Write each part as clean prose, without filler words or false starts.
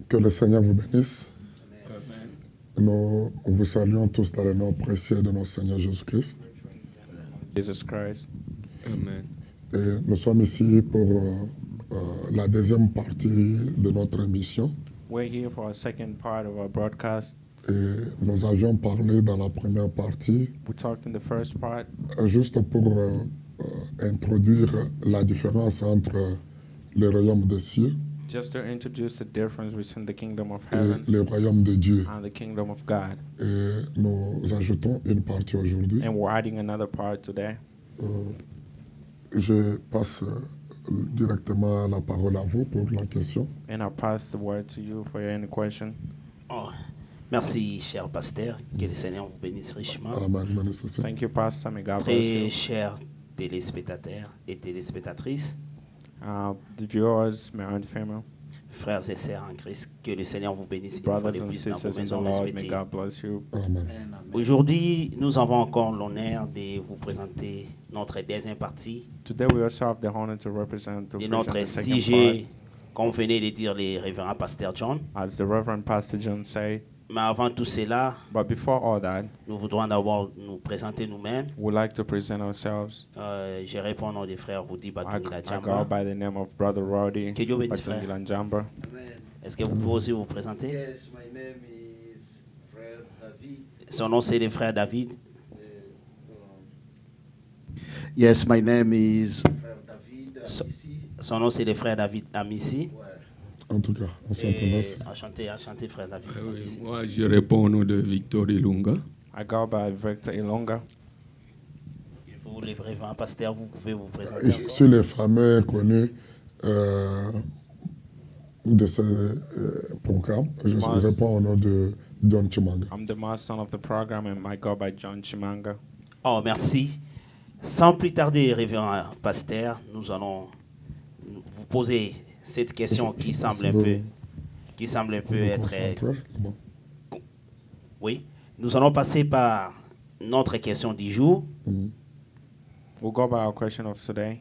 Que le Seigneur vous bénisse. Amen. Nous vous saluons tous dans le nom précieux de notre Seigneur Jésus-Christ. Jesus Christ. Amen. Et nous sommes ici pour la deuxième partie de notre émission. We're here for a second part of our broadcast. Et nous avions parlé dans la première partie, We talked in the first part juste pour introduire la différence entre le royaume des cieux just to introduce the difference between the kingdom of et heaven le royaume de Dieu. and the kingdom of God. Et nous ajoutons une partie aujourd'hui. And we're adding another part today. Je passe directement la parole à vous pour la question. And I'll pass the word to you for any question. Oh, merci, cher pasteur. Que le Seigneur vous bénisse richement. Amen. Bénisse aussi. Thank you, Pastor. May God bless Très you. chers téléspectateurs et téléspectatrices, The viewers, my own family, frères et sœurs en Christ, que le Seigneur vous bénisse une fois de brothers and plus dans vos sisters in the maisons Lord, may respectives. God bless you. Amen. Aujourd'hui, nous avons encore l'honneur de vous présenter notre deuxième partie Today we also have the honor to represent de notre the second sujet, comme venait de dire le révérend pasteur John. part. As the Reverend Pastor John said, Mais avant tout cela, but before all that, nous voudrons d'abord nous présenter nous-mêmes. we'd like to present ourselves. Je réponds au nom des frères Rudi I Batungila go Djamba. by the name of Brother Roddy Que Dieu bénisse, frère. Batungila Njamba. Est-ce que vous pouvez aussi vous présenter? Yes, my name is Frère David. Son nom, c'est le frère David. Yes, my name is Frère David So- ici. Son nom, c'est le frère David Amissi. Ouais. En tout cas, on s'entend, Et merci. enchanté, frère David. Oui, Amissi. moi, je réponds au nom de Victor Ilunga. I go by Victor Ilonga. Et vous, le révérend pasteur, vous pouvez vous présenter Je encore. suis le fameux connu de ce programme. Je Mas- réponds au nom de John Chimanga. I'm the master of the program and I go by John Chimanga. Oh, merci. Sans plus tarder, révérend pasteur, nous allons vous poser cette question qui semble un peu être... Concentré. Bon. Oui. Nous allons passer par notre question du jour. We'll go by our question of today.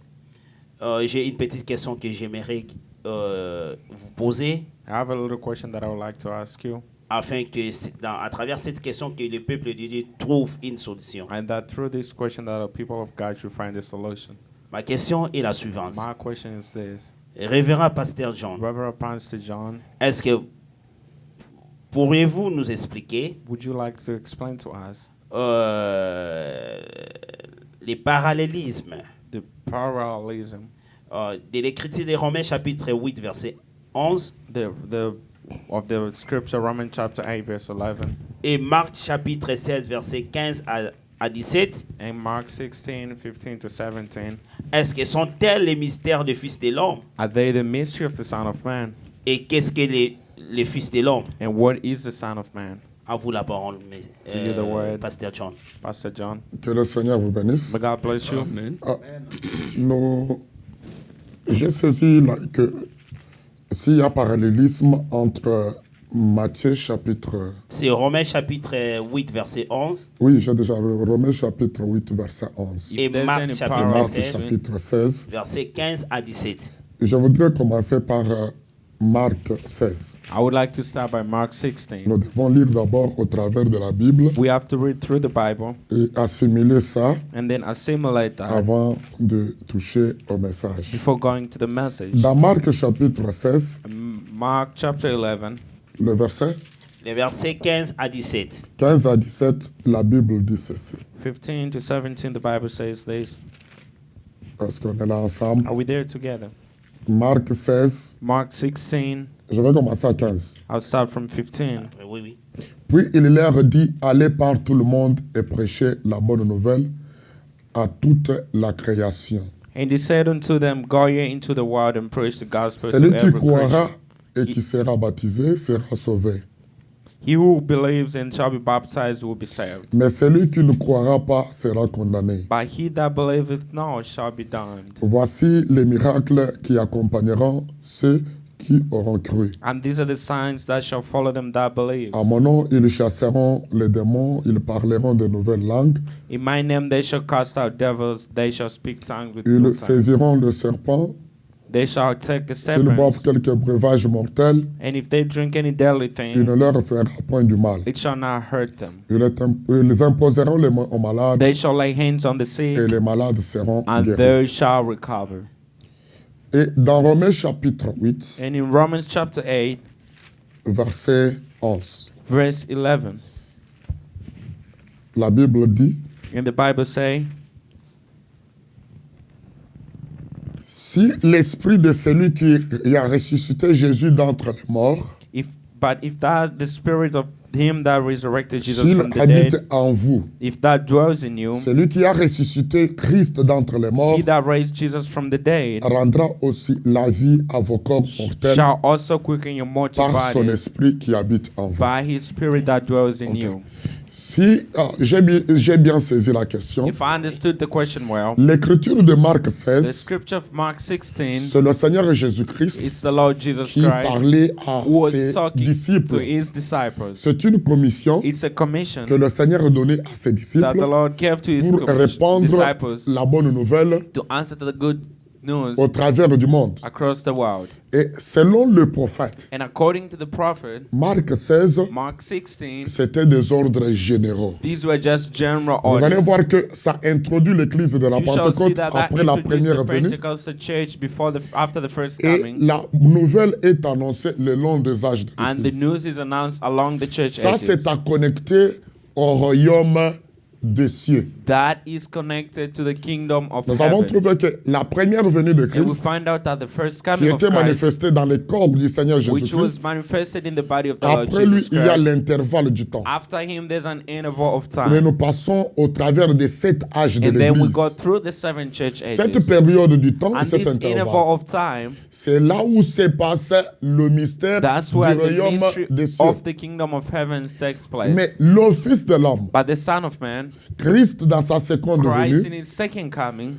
J'ai une petite question que j'aimerais vous poser, I have a little question that I would like to ask you, afin que, à travers cette question, que le peuple de Dieu trouve une solution. and that through this question that the people of God should find a solution. Ma question est la suivante. My question is this. Révérend pasteur John, Reverend Pastor John, est-ce que pourriez-vous nous expliquer would you like to explain to us les parallélismes the parallelism, de l'écriture des Romains chapitre 8 verset 11 of the scripture, Romans chapter 8, verse 11, et Marc chapitre 16 verset 15 à 17? and Mark 16, 15 to 17? Est-ce que sont-elles les mystères du Fils de l'homme? Are they the mystery of the Son of Man? Et qu'est-ce que le Fils de l'homme? And what is the Son of Man? À vous la parole, To you the word. pasteur John. Pastor John. Que le Seigneur vous bénisse. May God bless you. Amen. J'ai saisi là, que s'il y a parallélisme entre Matthieu chapitre... C'est Romains chapitre 8 verset 11 Oui, j'ai déjà Romains chapitre 8, verset 11. et there's Marc any chapitre parallel Marc 16 chapitre 16. verset 15 à 17. Je voudrais commencer par Marc 16. I would like to start by Mark 16. Nous devons lire d'abord au travers de la Bible We have to read through the Bible et assimiler ça and then assimilate that avant de toucher au message. before going to the message. Dans Marc chapitre 16, Mark chapter 11, le verset Les versets 15 à 17. 15 à 17, la Bible dit ceci. 15 to 17, the Bible says this. Parce qu'on est là ensemble. Are we there together? Marc 16, Mark 16, je vais commencer à 15. I'll start from 15. Oui, oui. Puis il leur dit, allez par tout le monde et prêchez la bonne nouvelle à toute la création. And he said unto them, Go ye into the world and preach the gospel Celui to qui every croira creature. et qui sera baptisé sera sauvé. He who believes and shall be baptized will be saved. Mais celui qui ne croira pas sera condamné. But he that believeth not shall be damned. Voici les miracles qui accompagneront ceux qui auront cru. And these are the signs that shall follow them that believe. À mon nom, ils chasseront les démons, ils parleront de nouvelles langues, In my name they shall cast out devils, they shall speak tongues with ils new tongues. saisiront le serpent, They shall take the S'ils boivent serpents, quelques breuvages mortels, and if they drink any deadly il ne thing, leur fera point du mal. it shall not hurt them. Ils imposeront les mains aux malades They shall lay hands on the et sick, les malades seront and guéris. they shall recover. Et dans Romains chapitre 8, And in Romans chapter 8, verset 11, verse 11, la Bible dit, and the Bible say, si l'esprit de celui qui a ressuscité Jésus d'entre les morts, But if that the spirit of him that resurrected Jesus s'il from the habite dead, en vous, if that dwells in you, celui qui a ressuscité Christ d'entre les morts he that raised Jesus from the dead rendra aussi la vie à vos corps mortels shall also quicken your mortal par son bodies esprit qui habite en vous. by his spirit that dwells in you. Si j'ai bien saisi la question, If I understood the question well, l'écriture de Marc the 16, scripture of Mark 16, c'est le Seigneur Jésus-Christ it's the Lord Jesus qui Christ parlait à who was ses talking to disciples. his disciples. C'est une commission It's a commission que le Seigneur a donnée à ses that disciples the Lord gave to his pour répandre disciples la bonne nouvelle to answer to the good news au travers du monde. across the world. Et selon le prophète, And according to the prophet, Marc 16, Mark 16, c'était des ordres généraux. these were just general Vous allez orders. voir que ça introduit l'église de la You shall see Pentecôte that après la introduced première the venue. Pentecostal church after the first Et coming, la nouvelle est annoncée le long des âges de and the l'église. news is announced along the church Ça, ages. c'est à connecter au royaume des cieux. That is connected to the kingdom of Nous avons heaven. trouvé que la première venue de And we Christ, find out that the first qui coming of était Christ, manifestée dans les corps du Seigneur which was Jésus-Christ, manifested in the body of the Lord après lui, Jesus il y a Christ, l'intervalle du temps. after him there's an interval of Mais time. nous passons au travers des 7 âges de And then we l'église. go through the 7 church Cette ages. période du temps, And cet this intervalle, interval of time, c'est là où s'est passé le mystère that's du where the royaume mystery des cieux. of the kingdom of heaven takes place. Mais l'office de l'homme, But the Son of Man, Christ dans sa seconde Christ in venue, his second coming,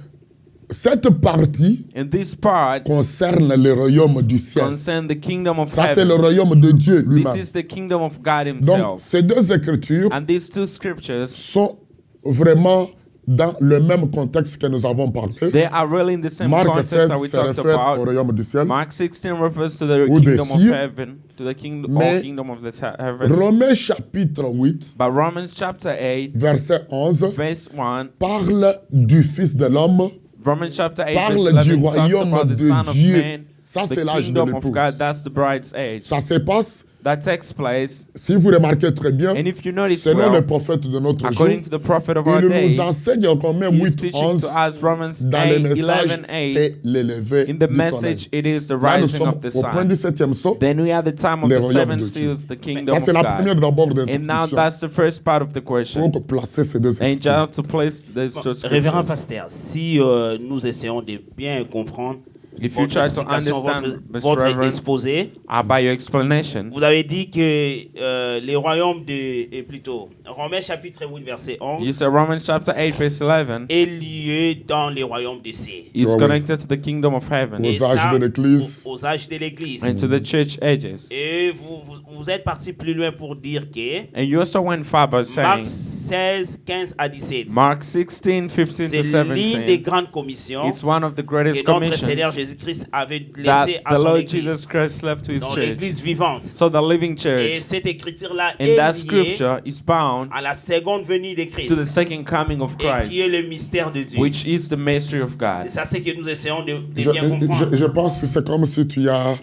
cette partie and this part concerne le royaume du ciel. concern the kingdom of Ça, c'est le heaven. royaume de Dieu This lui-même. is the kingdom of God Donc, himself. ces deux écritures And these two scriptures, sont vraiment dans le même contexte que nous avons parlé. they are really in the same Marc context 16 that we se talked réfère au about. royaume du ciel. Mark 16 refers to the Ou des kingdom of cieux. heaven, to the kingdom, Mais or kingdom of the heaven. Romains chapitre 8, But Romans chapter 8, verset 11, verse 1, parle du Fils de l'homme, Romans chapter 8, verse parle du 11 talks royaume about the de Son of Dieu. Man, Ça, the c'est l'âge de kingdom of l'épouse. God, that's the bride's age. Ça se passe, That takes place, si vous remarquez très bien, and if you notice selon well, le prophète de notre jour, according to the prophet of our il day, nous enseigne en Romains he's 8, teaching 11, to us Romans dans les 8, messages, 11, 8. c'est l'élevé In the du message, soleil. it is the Là, nous rising sommes of the au point sun. du 7e saut. Then we have the time of Le the royaume seven de Dieu. seals, the kingdom Ça, of c'est la première God. d'abord And now d'introduction. that's the first part of the question. Pour placer ces deux And écritures. just to place those two Révérend scriptures. pasteur, si nous essayons de bien comprendre If you votre try to explication, understand, Mr. votre Reverend, exposé, by your explanation, vous avez dit que les royaumes et plutôt Romains chapitre 8 verset 11 you said Romans chapter 8 verse 11 est lié dans les royaumes des cieux. is Ouais, ouais. connected to the kingdom of heaven Aux Et âges ça, de l'Église. aux âges de l'église. and to the church ages. Et vous êtes parti plus loin pour dire que And you also went far by Marc saying 16, 15 à 17, Mark 16, 15 c'est to l'une des 17. grandes commissions It's one of the greatest que notre Seigneur commissions Jésus-Christ avait that laissé à the son Lord église, Jesus Christ left to his dans church. l'église vivante. So the living Et church, cette écriture-là and that est liée scripture is bound à la seconde venue de Christ, to the second coming of et qui est Christ, le mystère de Dieu. which is the mystery of C'est God. ça ce que nous essayons de Je, bien comprendre. je pense que c'est comme si tu as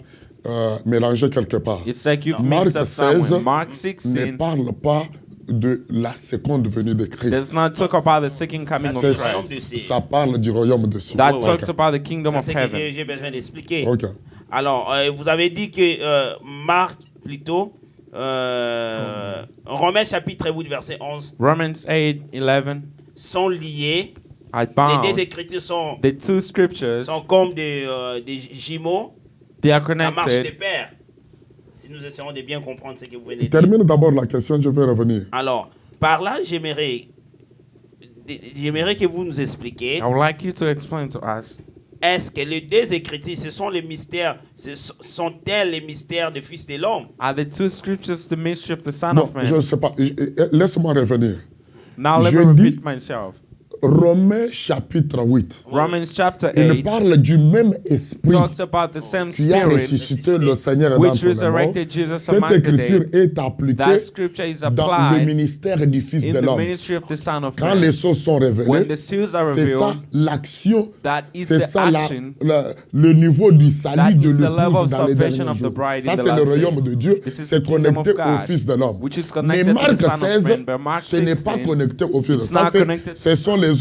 mélangé quelque part. It's like you've Marc mixed up somewhere. 16 Mark ne 16 parle pas de la seconde venue de does Christ. not talk about the second coming of C'est- Christ. Ça parle du royaume de cieux. That Ouais, talks Ok. about the kingdom Ça, of c'est que heaven. j'ai besoin d'expliquer. Ok. Alors, vous avez dit que Marc, plutôt, Romains chapitre 8, verset 11, Romans 8, 11 sont liés. are Les bound. deux écritures sont The two scriptures, comme des jumeaux. they are Ça marche de connected. pair. Si nous essayons de bien comprendre ce que vous venez de dire. Termine d'abord la question, je vais revenir. Alors, par là, j'aimerais que vous nous expliquiez, I would like you to explain to us, est-ce que les deux écritures, ce sont les mystères, sont-elles les mystères du Fils de l'homme? are the two scriptures the mystery of the Son Non, of Man? je ne sais pas. Laisse-moi revenir. Now let je me dis- repeat myself. Romains chapitre 8, Romans chapter il 8 parle du même esprit talks about the same qui a spirit ressuscité le Seigneur which d'entre les morts. resurrected Jesus Cette among the écriture dead. est appliquée That scripture is dans le applied ministère du Fils in de the l'homme. ministry of the Son of Quand Man. les choses sont When révélées, the seals are c'est ça revealed, l'action, that is c'est the ça action. le niveau du That salut de is the level l'épouse of dans les salvation derniers of the jours. bride Ça, in the c'est le last royaume days. de Dieu, This is c'est the kingdom connecté of God, au Fils de l'homme. which is Mais connected to Marc the Son of 16, Man. But Mark ce n'est pas 16, connecté au Fils de l'homme. it's Ça, not connected. ce sont les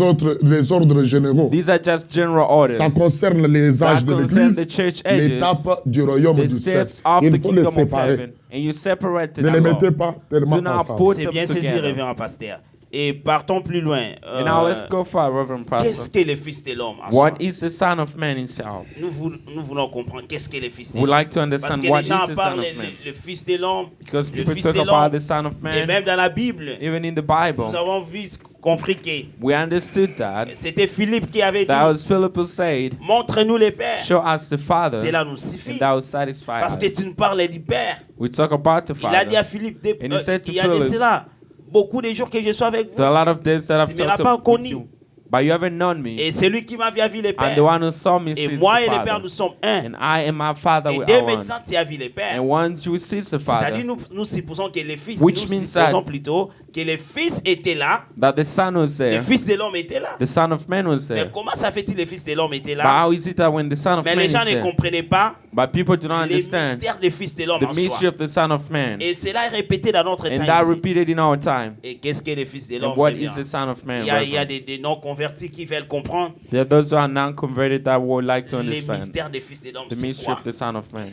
ordres généraux. These are just general orders. Ça concerne les âges de concern l'Église, the church ages, l'étape du royaume the du ciel. steps of Il the faut les kingdom of séparer. heaven. And you separate Ne les them. mettez pas tellement Do not ensemble. put C'est them bien saisi, together. révérend pasteur. Et partons plus loin. And now let's go far, Reverend Qu'est-ce Pastor. que le Fils de l'homme en What soi? is the Son of Man himself? Nous voulons comprendre qu'est-ce que le Fils de We'd l'homme. like to Parce understand que what les is gens the Son parlent of Man. le Fils de l'homme, Because le people Fils talk de about l'homme. the Son of Et Man, même dans la Bible, even in the Bible. nous avons vu, compris que We understood that. c'était Philippe qui avait That dit, was Philip who said, montre-nous les pères. show us the Father, Cela nous suffit. and that will satisfy Parce que us. tu nous parles du Père. We talk about the Il a dit à Father. Philippe, And he said to il y a de Philip, cela, beaucoup de jours que je suis avec vous. There are a lot of days that I've Tu ne l'as talked pas with connu. you, but you haven't known me. Et c'est lui qui m'a vu les And pères. the one who saw me Et sees moi the et le Père, Father. nous sommes un. And I and my Father Et we dès are one. maintenant, tu as vu les pères. And once you see the C'est-à-dire, Father, nous supposons que le Fils, Which nous means supposons that- plutôt que le Fils était là, that the Son was le there, Fils de l'homme était là. the Son of Man was Mais there. comment ça fait-il le Fils de l'homme était But là? how is it that when the Son of Mais Man les gens is ne there, comprenaient pas but people do not les understand mystères du Fils de l'homme the en mystery soi. of the Son of Man? Et cela est répété dans notre And temps that ici. repeated in our time. Et qu'est-ce que le Fils de l'homme? And what révérend? is the Son of Man? Il y a Reverend? des non-convertis qui veulent comprendre There are those who are non-converted that would like to les understand mystères des Fils de l'homme. the C'est mystery quoi? of the Son of Man.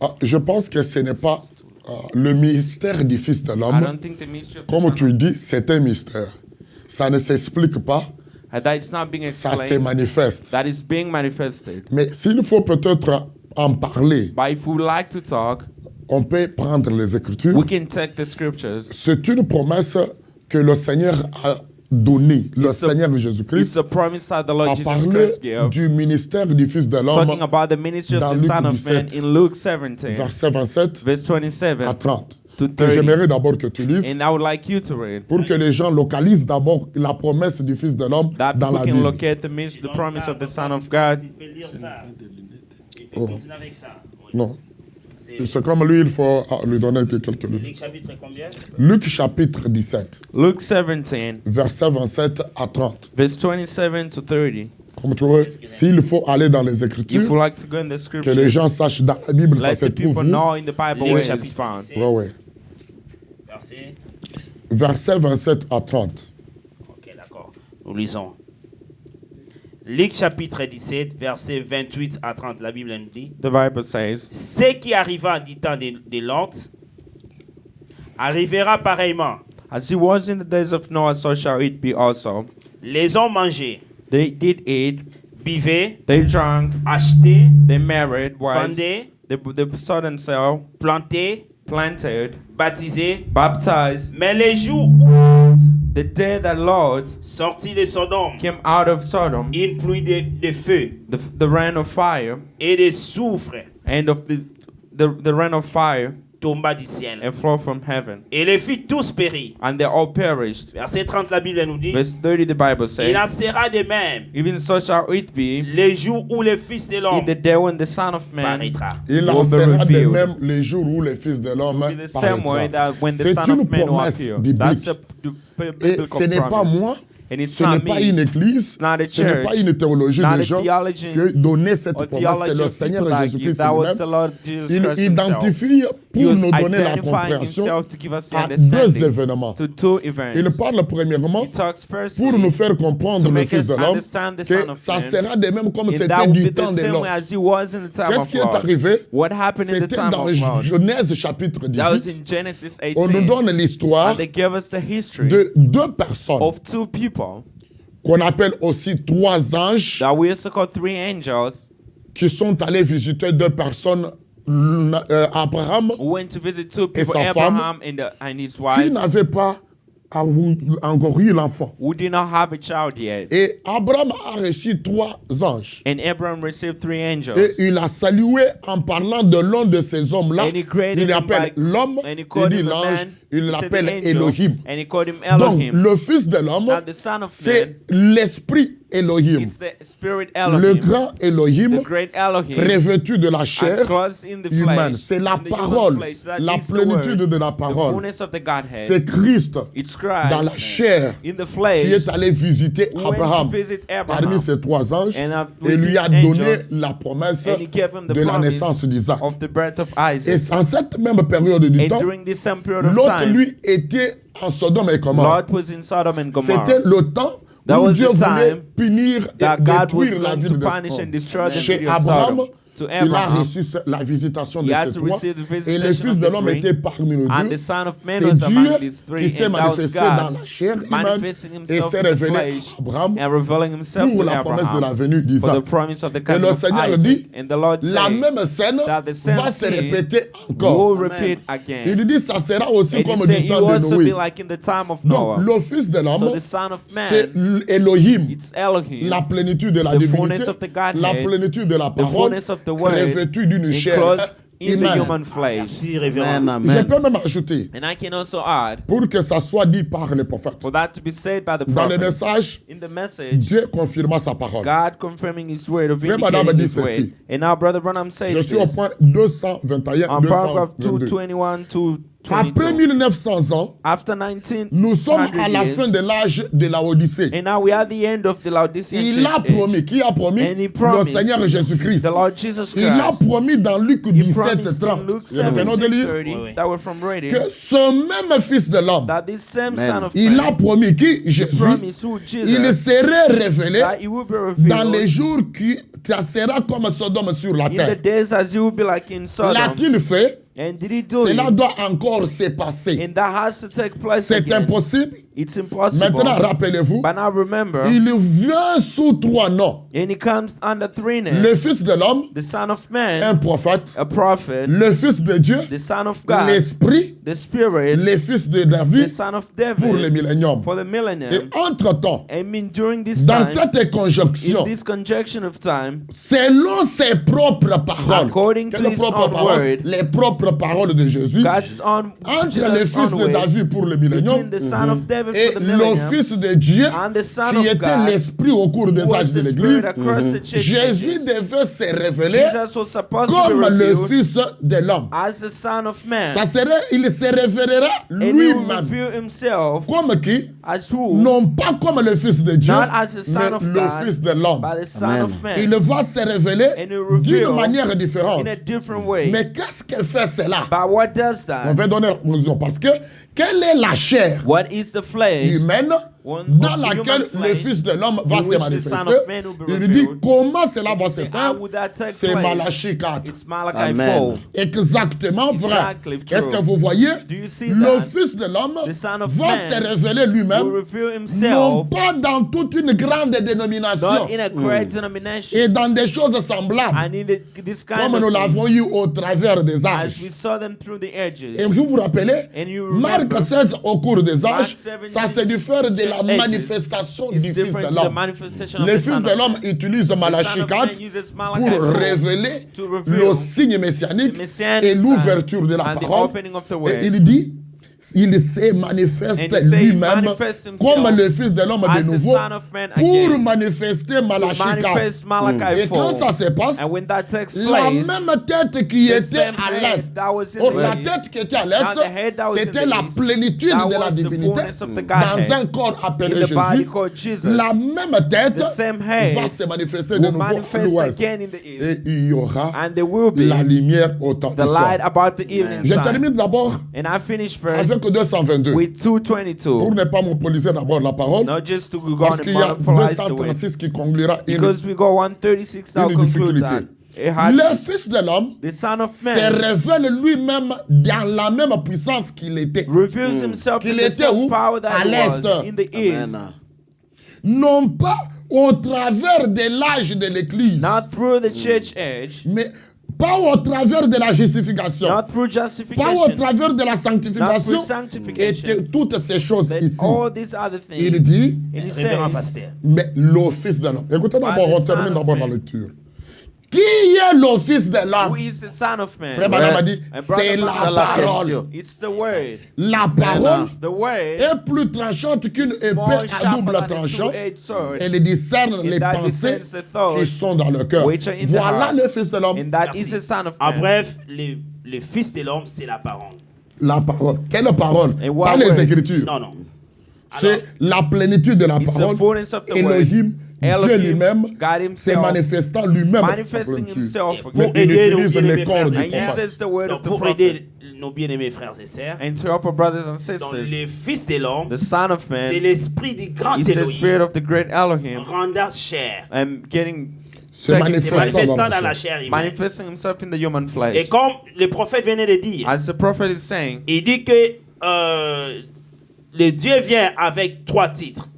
Ah, je pense que ce n'est pas le mystère du Fils de I l'homme. don't think the mystery of the Comme Son tu dis, c'est un mystère. Ça ne s'explique pas, that it's not being ça se explained, manifeste. that is being manifested. Mais s'il faut peut-être en parler, But if we would like to talk, on peut prendre les Écritures. we can take the scriptures. C'est une promesse que le Seigneur a donnée. Le It's a- Seigneur It's Jésus-Christ a promise that the Lord a Jesus parlé Christ gave. du ministère du Fils de Talking l'homme, about the ministry dans of the Luc Son of Man 17, in Luke 17, verset 27 verse 27 à 30. to Et 30. j'aimerais d'abord que tu lises And I would like you to read pour que les gens localisent d'abord la promesse du Fils de l'homme that dans la people can Bible. locate the promise of the Son of God. Il peut lire ça. Il peut Oh. continuer avec ça. Oui. Non. C'est C'est comme lui, il faut lui donner quelques minutes. Luc chapitre combien? Luc chapitre 17, Luke 17, verset 27 à 30. verse 27 to 30. Comme tu vois, s'il faut aller dans les If you Écritures, like to go in the que les scriptures, gens sachent dans la Bible, ça let se the people trouve où. know in the Bible Luc where chapitre it's found. 17, Ouais, ouais. verset. Verset 27 à 30. Ok, d'accord. Nous lisons. Luc chapitre 17, verset 28 à 30. La Bible nous dit: The Bible says, Ce qui arriva du temps de Lot arrivera pareillement. as it was in the days of Noah, so shall it be also. Les hommes mangeaient, They did eat, buvaient, they drank, achetaient, they married wives, vendaient, they sold and sell, plantaient, planted, baptisaient. baptized. Mais les jours où The day that Lord sortit de Sodome came out of Sodom, une pluie de feu the rain of fire, et de soufre and of the rain of fire, tomba du ciel. and flow from heaven. Et les filles tous périrent. And they all perished. Verset 30, la Bible nous dit: Verse 30, the Bible Il says, en sera de même even so shall it be les jours où le Fils de in l'homme the day when the Son of Man paraîtra. Il will en be sera de revealed. même les jours où le Fils de l'homme In the same way paraîtra. that when the C'est Son une of Man will promesse appear. biblique. That's a Et biblical ce n'est pas promise. moi, And it's ce not n'est pas me. une église, not a ce n'est church, pas une théologie not de a gens theologian qui donnait cette or promesse. C'est theology le of Seigneur people like you. Jésus-Christ That was the lui-même. Lord Jesus Il Christ himself. identifie He pour was nous donner la identifying compréhension himself to give us the à deux understanding événements. to two events. Il parle premièrement He talks first pour nous faire comprendre to le make Fils us de l'homme understand the Son que of ça Man. sera de même comme and c'était that will du be the temps de same l'homme. way as it was in the time Qu'est-ce of qui est Lot. arrivé? What happened in the C'était time dans of Lot? Genèse chapitre That was 18. in Genesis On nous 18. donne l'histoire And they gave us the history de deux personnes of two people qu'on appelle aussi trois anges that we also call three angels qui sont allés visiter deux personnes, Abraham, who went to visit two people, sa femme, Abraham and his qui wife, n'avaient pas encore eu l'enfant. who did not have a child yet. Et Abraham a reçu 3 anges. And Abraham received 3 angels. Et il a salué en parlant de l'un de ces hommes-là. And he created Il him l'appelle by- l'homme, and he il called dit him a l'ange, man, il he said l'appelle the angel, Elohim. and he called him Donc, Elohim. le fils de l'homme, Now the son of c'est man, l'esprit Elohim. it's the spirit Le Elohim, grand Elohim, the great Elohim, revêtu de la chair and clothed in the humaine. flesh, C'est la in the human parole, flesh. That la is the plénitude word, de la the parole. fullness of the Godhead. C'est Christ It's dans la Christ chair in the qui flesh est allé visiter who went Abraham to visit parmi Abraham ces 3 anges and et lui a with these donné angels, la promesse and he gave him the de la promise naissance d'Isaac. of the birth of Et Isaac. en cette même période du And temps, during this same period of l'autre, time, lui, était en Sodome et Gomorrhe. Lot was in Sodom and C'était Gomorrah. le temps That où was Dieu the voulait time punir et that God was détruire la going ville to de punish and Sodome. destroy the Chez city of Abraham, Sodom. To il a Abraham, reçu la visitation de he had ces to 3 receive the et le visitation Fils of de the l'homme 3, était parmi les and deux. the Son of Man C'est was among these Dieu 3, qui s'est and that was manifesté dans God la chair humaine manifesting et himself s'est in the révélé flesh à Abraham and revealing himself pour to la promesse de la Abraham venue for the d'Isaac. promise of the Et coming le of Seigneur Isaac. dit, And the Lord la said même scène that the same va se scene répéter will encore. repeat Il again. dit, ça sera aussi And he comme said du it temps will de also be Noé. like in the time of Donc, Noah. le Fils de l'homme, So the Son of c'est Man, Elohim, it's Elohim, la plénitude de la the divinité, fullness of the Godhead, la plénitude de la the parole, fullness of the word, revêtue d'une chair enclosed in the humaine. human flesh. Merci, révérend. Amen, Je amen. peux même ajouter, And I can also add, pour que ça soit dit par les prophètes, for that to be said by the dans les prophet, messages, in the message, Dieu confirma sa parole. God confirming His word, of Frère Branham vindicating dit His word. ceci. And now Brother Branham Je says suis au this, point 221, on paragraph 222. 221 to Après 22. 1900 ans, After 1900 nous sommes à la years, fin de l'âge de la Odyssée. and now we are at the end of the Laodicean Il a church age. promis, qui a promis? And he Le promised Seigneur Jésus-Christ. the Lord Jesus Il a Christ. promis dans Luc He 17, promised in 30, Luke nous venons de lire, 17:30 that we're from reading, que ce même Fils de l'homme, that this same Amen. Son of il a Man promis qui? Jésus, promised who il Jesus serait révélé that he will be dans les revealed jours qui ça sera comme Sodome sur la in the terre. days as he will be like in Sodom. L'a-t-il fait? And did he do Cela it? doit encore se passer. And that has to take place C'est again. impossible. It's impossible. Maintenant, rappelez-vous, But now remember, il vient sous 3 noms. and he comes under 3 names. Le Fils de l'homme, The Son of un Man, prophète. a prophet, Le Fils de Dieu, the Son of God, l'Esprit, the Spirit, le Fils de the David Son of pour le David, millénium. for the Et millennium. entre-temps, I mean, during this dans time, cette conjonction, in this conjunction of time, selon ses propres paroles, According to quelles his propres own paroles? word, Les propres paroles de Jésus, God's own, entre le Jesus' Fils own de way, David pour le between millénium the Son of David et for the le millennium Fils de Dieu and the Son qui of était God, l'Esprit au cours des who âges was de the l'Église. Spirit across the church Jésus ages. devait se révéler Jesus was supposed to be comme le revealed Fils de l'homme. as the Son of Man, Ça serait, il se révélera and he will lui-même. reveal himself Comme qui? as who? Non pas comme le Fils de Dieu, Not as the Son mais of le God, Fils de l'homme. by the Son Amen. of Man, Il va se révéler and he will d'une reveal manière différente. in a different way. Mais qu'est-ce que fait cela? But what does On that? va donner la conclusion parce que quelle est la chair What is the flesh humaine One dans of the laquelle human le flesh Fils de l'homme va in se which the Son manifester? of Man will be Il dit revealed? comment cela va se How faire? would that take C'est place? Malachie 4. It's Malachi Amen. 4. Exactement vrai. Exactly true. Est-ce que vous voyez? Do you see Le that? Fils de l'homme The Son of va Man se révéler lui-même, will reveal non himself pas dans toute une grande dénomination not in a great denomination et dans des choses semblables, and in this kind comme of nous l'avons things, eu au travers des as âges. we saw them through the edges. Et vous vous rappelez, And you Marc remember, 16 au cours des Mark âges, 17 ça se diffère de la ages manifestation is du Fils different de to the l'homme. manifestation of Le the Fils Son de of l'homme Man. utilise The Son Malachie of 4 Man uses pour Malachi 4 révéler to reveal le signe messianique the messianic et l'ouverture de la sign and the parole. opening of the word. Et il dit, il se manifeste And he say he lui-même manifests himself comme le Fils de l'homme as de the nouveau Son of Man pour again, manifester to Malachie 4. manifest Malachi Et quand 4. ça se passe, And when that takes la place, même tête qui the était same à head l'est, that was in oh, the la east, tête qui était à now l'est, the head that was in c'était the la east, plénitude that de la was the divinité fullness of the dans Godhead, un corps in appelé the body Jésus. called Jesus. La même tête The same head va se manifester de will nouveau à manifest l'ouest. again in the east, Et il y aura and there will be la lumière au temps the du soir. light about the evening Je time. termine d'abord And I finish first avec 222. with Pour 222, ne pas monopoliser d'abord la parole, not just to go parce on qu'il and y a monopolize the way, 236 qui conclura une because we go 136 that will conclude that. difficulté. A hardship. Le Fils de l'homme The Son of se Man révèle lui-même dans la même puissance qu'il était. reveals himself in Qu'il the était où? same power À that he l'est. was in the east, Amen. Non pas au travers de l'âge de l'Église, not through the church age, mais Pas au travers de la justification. not through Pas au justification, travers de la not sanctification. through Et sanctification. que toutes ces choses That ici. all these other Il things, dit, and he Révérend says, pasteur. mais l'office de l'homme. Écoutez d'abord, By the on termine Son of d'abord la Man. lecture. Qui est l'office de who l'homme? is the Son of Man? Frère Madame a dit, And brother, c'est la c'est la parole. question. It's the word. La parole The word est plus tranchante qu'une épée more à sharper double than a tranchant. two-edged sword. Elle discerne les that pensées discerns the thoughts qui sont dans le cœur. which are in the Voilà heart. le Fils de l'homme. And that Merci. is the Son of En Man. bref, le Fils de l'homme, c'est la parole. La parole. Quelle parole? Et what Pas les word? Écritures. Non, non. Alors, C'est la plénitude de la It's the parole. fullness of the word. Elohim, Dieu Elohim, lui-même, God s'est himself, manifestant lui-même. en manifesting plénitude. himself. pour Mais il aider nos utilise les bien-aimés corps frères du et And sœurs, prophète. uses the word donc of the pour prophet. aider nos bien-aimés frères et sœurs, And to help our brothers and donc sisters, le Fils de l'homme, the Son of c'est Man l'esprit du grand is the Elohim, spirit of the great Elohim, rendant chair, and getting Se taking- c'est manifestant manifestant dans dans la la chair. chair humaine. manifesting himself in the human Et flesh. comme le prophète venait de dire, As the prophet is saying, il dit que le Dieu vient avec 3 titres.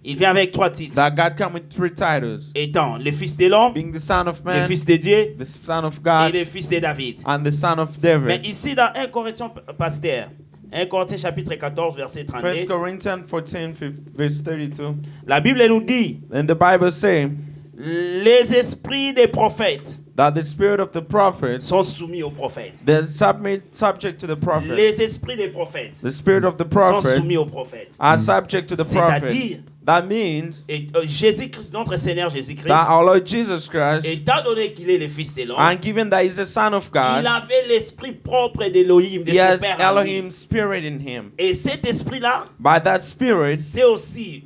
Il vient avec 3 titres. that God come with 3 titles, Étant le Fils de l'homme, being the Son of le Man, Fils de Dieu the Son of et God, le Fils de David. and the Son of Mais David. ici dans 1 Corinthiens, pasteur, 1 Corinthiens chapitre 14, verset 1 32, Corinthians 14, verse 32. la Bible nous dit, And the Bible says les esprits des prophètes that the spirit of the prophets, sont soumis aux prophètes. they're subject to the prophet. Les esprits des prophètes The spirit of the sont prophet soumis aux prophètes. are subject to the prophet. C'est-à-dire, That means et, Jésus-Christ, notre Seigneur Jésus-Christ, that our Lord Jesus Christ, étant donné qu'il est le Fils de l'homme, and given that he's the Son of God, il avait l'esprit propre d'Elohim, de he has son Père à lui. Elohim's spirit in him. Et cet esprit-là By that spirit, s'est aussi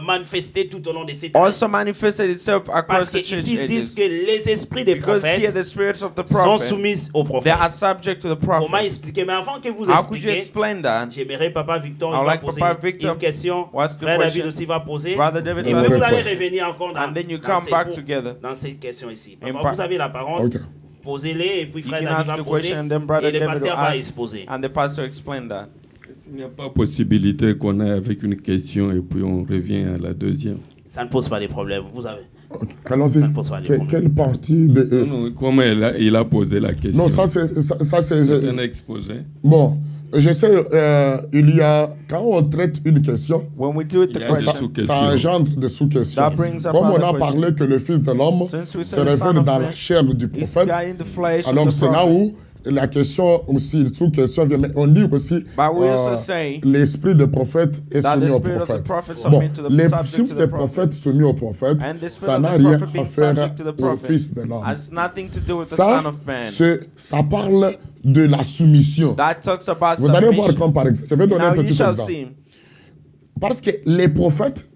manifesté tout au long de cette année. also manifested itself across Parce the que church ici ils disent ages. que les esprits des Because here prophètes the spirits of the sont prophet, soumis aux they prophètes. are subject to the Comment prophet. expliquer? Mais avant que vous How could you expliquiez, explain that? j'aimerais Papa Victor I il would va like poser Papa Victor une question. what's the Frère David question? aussi va poser. Brother David Et was puis vous the allez question. revenir encore dans, And then you dans come ces- back pour- together. dans cette question ici. In Papa, par- vous avez la parole. Ok. Posez-les et puis You Frère can David ask va a poser. question and then Brother Et le David will pasteur va ask exposer. and the pastor explain that. Il n'y a pas possibilité qu'on aille avec une question et puis on revient à la deuxième. Ça ne pose pas de problème. Vous avez. Ok, allons-y. Ça ne pose pas de problème. Quelle partie de... Non, comment il a posé la question? Non, ça c'est... C'est un exposé. Bon, je sais, il y a... Quand on traite une question, When we do it the Il y a des question, sous-questions. ça engendre des sous-questions. That brings up Comme on a other questions. parlé que le Fils de l'homme Since we se said the Son révèle of dans Man la chair du is prophète, God in the flesh of alors the c'est là prophet. où la question aussi, la sous-question vient. Mais on dit aussi But we also say l'esprit des prophètes est that soumis the au spirit of the prophète. prophet Bon, submit to the l'esprit subject to des the prophet. prophètes soumis au prophète, And the spirit ça of n'a the rien prophet being à faire subject to the au prophet Fils de l'homme. has nothing to do with the Ça, Son of Man. ça parle de la soumission. That talks about Vous allez voir submission. comme par exemple, je vais donner Now un you petit shall exemple. see Parce que les prophètes,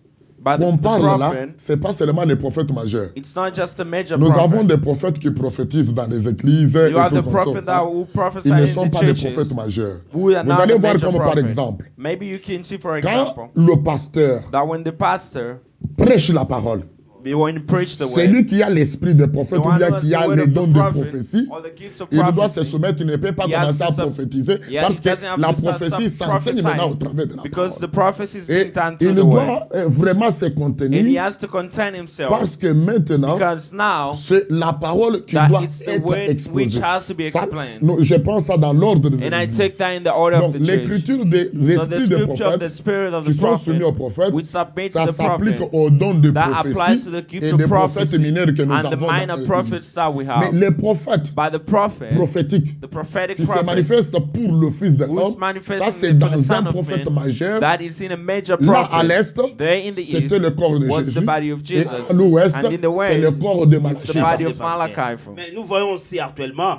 by qu'on the parle là, prophet, c'est pas seulement les prophètes majeurs. it's not just a major Nous avons prophet. des prophètes qui prophétisent dans les églises et You have tout the comme prophet ça. that who prophesy Ils ne in sont the pas des churches. prophètes majeurs. Who are Vous not allez the voir major comme par prophet. exemple, Maybe you can see, for quand example, le pasteur that when the pastor, prêche la parole, when he preached the c'est word, lui qui a l'esprit de prophète the ou one bien who has qui the a word les of the dons de prophet, prophétie, or the gifts of il doit se prophecy, soumettre, il ne peut pas he has commencer à to sub- prophétiser Yeah, parce he que doesn't have la to start prophétie s'enseigne maintenant au travers de la because the parole. prophecy is Et being done il through the word. doit vraiment se And he contenir has to contain himself parce que maintenant, because now c'est la parole qui that doit it's the être word which exposée. has to be Ça, explained. non, je pense ça dans l'ordre de And I l'Église. take that in the order of Donc, the church. l'écriture des So the esprits des scripture of the prophètes spirit of qui the sont soumis aux prophet, prophètes, which submit ça to the s'applique prophet, aux dons de that applies prophétie to the gift et of des prophètes prophecy mineurs que nous and the avons dans minor l'Église. prophets that we Mais have. les prophètes By the prophet, prophétiques the prophetic qui se prophet, manifestent pour le Fils de who's l'homme, ça manifesting c'est for the dans Son un of prophète Man, majeur. that is in a major Là à prophet. l'est, There in the c'était east le corps de was Jésus. the body of Et Jesus. à l'ouest, And in the c'est le west, corps de it's the Malachie. body of Malachi. Mais nous voyons aussi actuellement,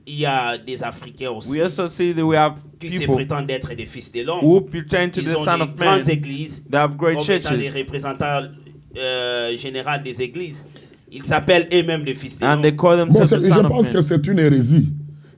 il y a des Africains aussi We also see that we have qui se people prétendent être des fils de l'homme. who pretend to Ils the ont Son des of Man. grandes églises, They have great comme étant les churches. représentants généraux des églises. Ils s'appellent eux-mêmes les fils de And they l'homme. call Bon, themselves the je Son of pense que Man. c'est une hérésie.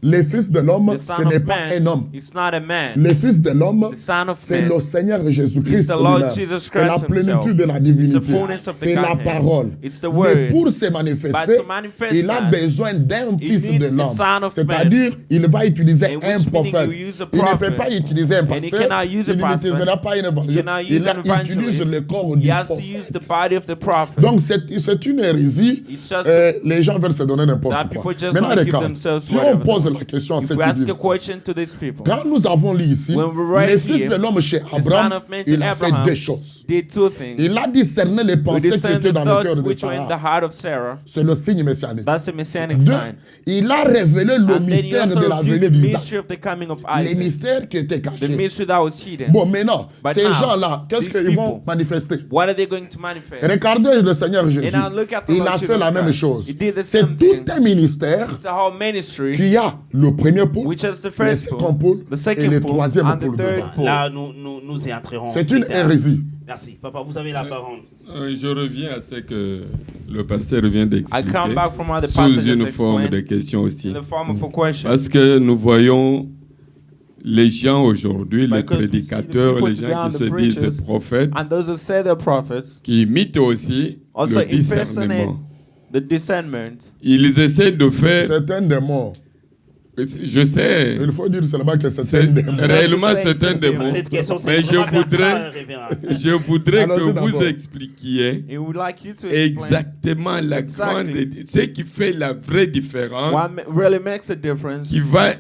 Le Fils de l'homme, The ce Son n'est of pas un Man, homme. it's not a man. Le Fils de l'homme, The Son of c'est Man le Seigneur is Jésus-Christ the Lord lui-même. Jesus C'est la Christ plénitude himself. de la It's divinité. the fullness of the C'est la Godhead. parole. It's the Mais word. pour se manifester, But to manifest il a that, besoin d'un he Fils needs de the l'homme. Son of C'est-à-dire, il va utiliser In un which meaning prophète. he will use a Il ne prophet. peut pas utiliser un And he pasteur. cannot use a Il pastor. n'utilisera pas un He évangile. cannot use Il an utilise evangelist. le corps He du has to prophète. use the body of the prophet. Donc, c'est une hérésie. It's just Les gens veulent se donner n'importe that quoi. people just Maintenant, want to les give gars, themselves si on whatever pose they la question à If ceux we qui ask disent a question to these people, quand nous avons lu ici, When we read le Fils here, de l'homme chez the Son Abraham, of Man to il a fait Abraham deux choses. did two things. Il a discerné les We pensées qui discern étaient the dans le thoughts cœur de which were in the Sarah. heart of Sarah. C'est le signe messianique. That's a messianic Deux, sign. il a révélé le And then he mystère also de la revealed venue the d'Isaac. mystery of the coming of Les Isaac. mystères qui étaient The cachés. mystery that was hidden. Bon, maintenant, But ces now, gens-là, qu'est-ce these qu'ils vont people, manifester? What are they going to manifest? Regardez le Seigneur Jésus. And now look at the Il Lord a fait Jesus la même Christ. chose. He did the C'est same tout thing. un ministère It's a whole ministry, qui a le premier pôle, which is the le first second pole, pôle the et second le pole, troisième and the pôle third dedans. pole. Là, nous y entrerons. C'est plus une tard. hérésie. Merci. Papa, vous avez la parole. Je reviens à ce que le pasteur vient I d'expliquer come back from what the sous pastor une just forme de explained question aussi. in the form of a question. Parce que nous voyons les gens aujourd'hui, les Because we see the prédicateurs, people les gens today and qui the se disent preachers, prophètes, And those who say they're prophets qui imitent aussi also le impersonate discernement. the discernment. Ils essaient de faire, C'est un démon. je sais, Il faut dire seulement que c'est un c'est démon. réellement Just c'est un saying démon. Cette question, c'est Mais je vraiment voudrais, pertinent, révérend. je voudrais Allons-y que vous d'abord. expliquiez He would like you to explain exactement la grande, Exactly. ce qui fait la vraie différence, what really makes a difference. qui va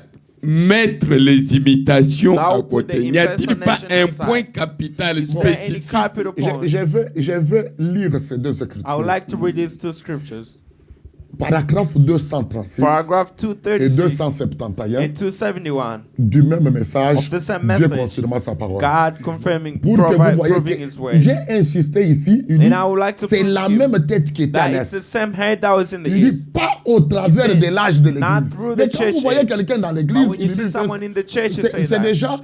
mettre les imitations That à will put the côté. N'y a-t-il pas un impersonation point aside? capital Is there any spécifique capital point? Je veux lire ces deux I would écritures. like to read these two scriptures. Paragraphe 236 Paragraph et 236 271 and 271 du même message, of the same Dieu message. confirmant sa parole. God confirming, Pour que vous voyez proving que His word. j'ai insisté ici, il dit, And I would like to c'est prove la you même tête qui était à That it's l'est. the same head that was in the Il dit east. pas au travers said, de l'âge de not l'église. through Mais the quand vous church voyez age. quelqu'un dans But l'église, when you il see dit que someone in the church, you say c'est that. déjà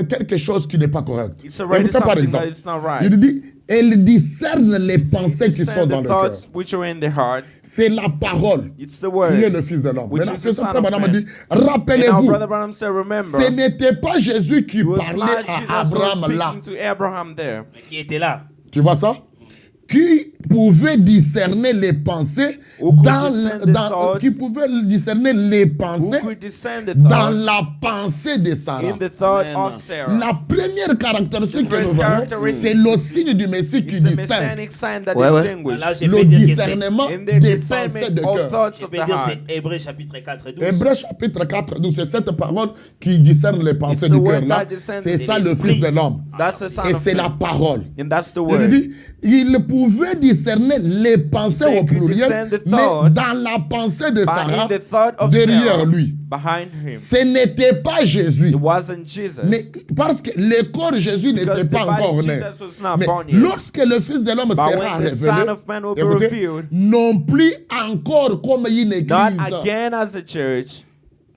quelque chose qui n'est pas correct. It's already Écoutez par something exemple, that is not right. il dit, elle discerne les pensées qui sont Discern dans the le cœur. thoughts which are in the heart. C'est la parole It's the qui est word. le Fils de l'homme. Which Maintenant, is c'est the ça Son que of madame Man. dit. And our Rappelez-vous, brother Branham said, remember, ce n'était pas Jésus qui it was parlait not Jesus à who was Abraham là. speaking to Abraham there. Mais qui était là? Tu vois ça? Qui pouvait discerner les pensées Who could discern the thoughts? qui pouvait discerner les Who pensées could discern the dans thoughts la pensée de Sarah. in the thought Amen. of Sarah? La première caractéristique The que first nous voyons, characteristic c'est le signe du Messie qui It's a distingue messianic sign that Ouais, ouais. distinguishes Là, j'ai le pu dire que c'est. discernement in the des pensées discernment de of cœur. thoughts Je of peux the dire heart. c'est Hébreux chapitre 4 et 12. Hébreux chapitre 4, 12, c'est cette parole qui discerne les pensées It's the du cœur word là. that discerns C'est the ça le esprit. Fils de l'homme. That's the son Et of c'est la man. parole. And that's the Il word. dit, il pouvait discerner les pensées So he au could pluriel, discern the mais thoughts dans la pensée de But Sarah, in the thought of derrière Sarah, lui. behind him, Ce n'était pas Jésus. it wasn't Jesus. Mais parce que le corps de Jésus n'était Because the pas body encore of né. Jesus was not Mais born yet. lorsque le Fils de l'homme But sera when the révélé, Son of Man will be écoutez, revealed, non plus encore comme une not église. again as a church.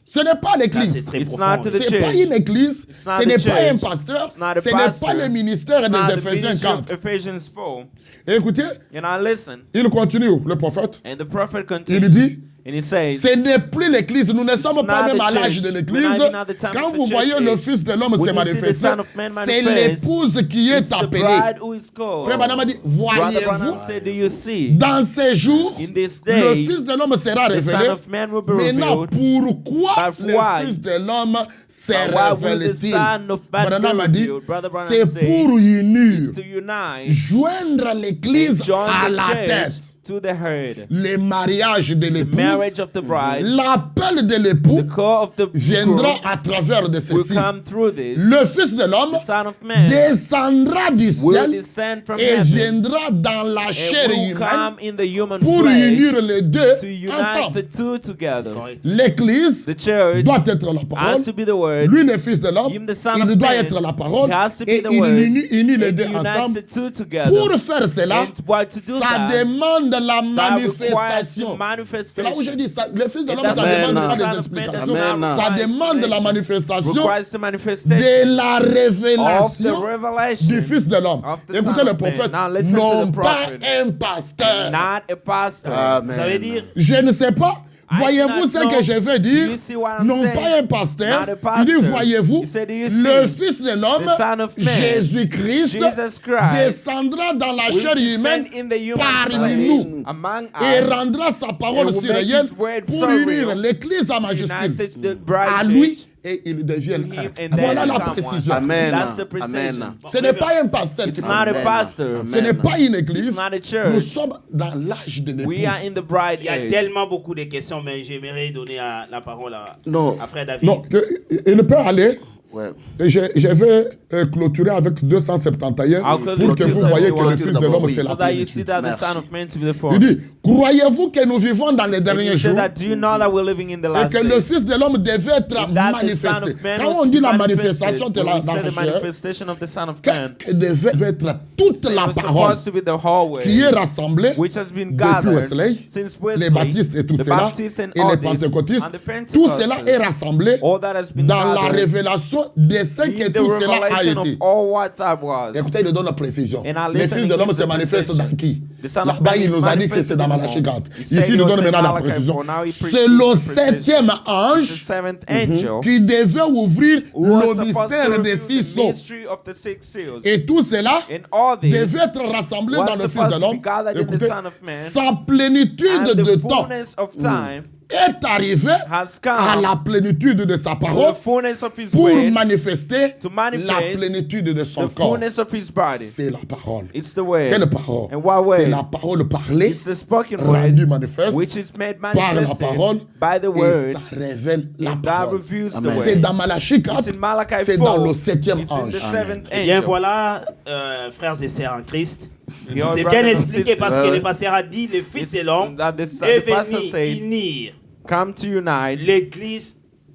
Ce n'est pas Là, c'est l'église. très It's profond. not to the Ce n'est pas church. une église. It's not Ce the n'est pas un church. pasteur. It's not a Ce n'est pastor. pas le ministère It's not des the Éphésiens ministry 4. of Ephesians 4. Écoutez, And I listen. il continue, le prophète. And the prophet Il continues. dit, And he says, ce n'est plus l'église. Nous ne sommes pas not même the à l'âge church. de We're l'église. not even at the time Quand of the vous church voyez age. le Fils de l'homme When se you see the manifester, Son of Man c'est manifest, l'épouse qui est it's the appelée. bride who is called. Frère Branham a dit, Brother Branham voyez-vous, said, do you see? dans ces jours, In this le day, Fils de l'homme sera the Son révélé. of Man will be Maintenant, revealed. pourquoi But le why? Fils de l'homme se But why will the révèle-t-il? Son of Man Branham be a dit, revealed? Brother Branham c'est said, pour unir, It's to unite, joindre l'église join à the la church tête. to the head. Le mariage de The l'épouse, marriage of the bride, l'appel de l'époux the call of the viendra groom à travers de will ceci. come through this. Le Fils de l'homme The Son of Man descendra du will ciel descend from et heaven viendra dans la chair and will humaine come in the human pour flesh unir les deux to unite ensemble. the two together. Correct. L'église The church doit être la has parole. to be the word. Lui, le Fils de l'homme, Him, the Son il of doit Man, être la parole. he has to be Et the il word. unit les And deux he unites ensemble. the two together. Pour faire cela, And why to do ça that, demande la that requires manifestation. C'est là où j'ai manifestation. dit ça. Le Fils de And l'homme, that's ça why demande the pas Son des of Man does explications. not Amen. Ça require demande la explanation. manifestation Requires the manifestation de la of the révélation revelation du Fils de l'homme. of the Écoutez Son le of Man. prophète, Now listen to non the pas prophet. un pasteur. not a pastor. Amen. Ça veut dire, Je ne sais pas Voyez-vous ce que je veux Do dire? you see what I'm Non saying? pas un pasteur. Not a Il pastor. dit, voyez-vous, He said, do you le see Fils de l'homme, the Son of Man, Jésus-Christ, Jesus Christ, descendra dans la will chair humaine descend in the human parmi flesh nous among et us, rendra sa parole and will sur make elle his word pour so unir real, l'Église en to majuscule unite the bride à lui church et ils deviennent to him, un. and Voilà then la become one. précision. Amen. That's the precision. Amen. Ce n'est pas un pasteur. It's qui not a parle. Amen. pastor. Ce n'est pas une It's église. not a church. Nous sommes dans l'âge de l'épouse. We are in the bride Il y a age. tellement beaucoup de questions, mais j'aimerais donner la parole Non. à frère David. Non, il peut aller. Ouais. Et je vais clôturer avec 271 I'll pour close que with vous voyez que le 271 Fils de l'homme, c'est So la that you see plénitude. that the Merci. Son of Man to be the Il fullness. dit, croyez-vous que nous vivons dans les And derniers you say jours that, do you know that we're living in the et last que le days? Fils de l'homme devait être That the Son manifesté? of Man Quand was on dit la manifested, manifestation de when la we say the chair, manifestation of the Son of qu'est-ce Man, que devait être toute so it la was parole supposed to be the whole qui est way, rassemblée which has been depuis gathered Wesley, since les Wesley, baptistes et tout the cela, Baptists and et all les this, pentecôtistes, and the tout cela est Pentecostals, rassemblé all that has been dans la gathered révélation de ce que in the tout cela a revelation of été. all what that was. Écoutez, il donne la précision. And our Le Fils listening de l'homme gives se the manifeste precision. dans qui? The Son of Là-bas, Man il is nous a dit que c'est dans manifested Malachie in 4. all. He said Ici, il he nous was donne in maintenant la Malachi précision. 4. Now he C'est preaches le the precision. septième It's the ange seventh angel qui devait ouvrir who was le supposed to mystère des reveal six the sceaux. mystery of the six seals. Et tout cela And all this devait être rassemblé was dans le Fils supposed de to l'homme. be gathered in the Écoutez, Son of Man, sa plénitude and de the temps fullness of time est arrivé has à come la plénitude de sa to parole the fullness of his pour word, manifester to la manifest plénitude de son the corps. fullness of his body. C'est la parole. It's the word. Quelle parole? And what C'est word? la parole parlée, It's the spoken rendue word, manifeste which is made par la manifested parole, by the et word, ça révèle la and that parole. reveals the Amen. C'est word. dans Malachie 4, It's in Malachi c'est 4. dans le septième It's in ange. the seventh Eh bien angel. voilà, frères et sœurs en Christ. Your C'est brothers bien and expliqué sisters, parce que le pasteur a dit le Fils It's de l'homme that the est pastor venu said, unir come to unite l'Église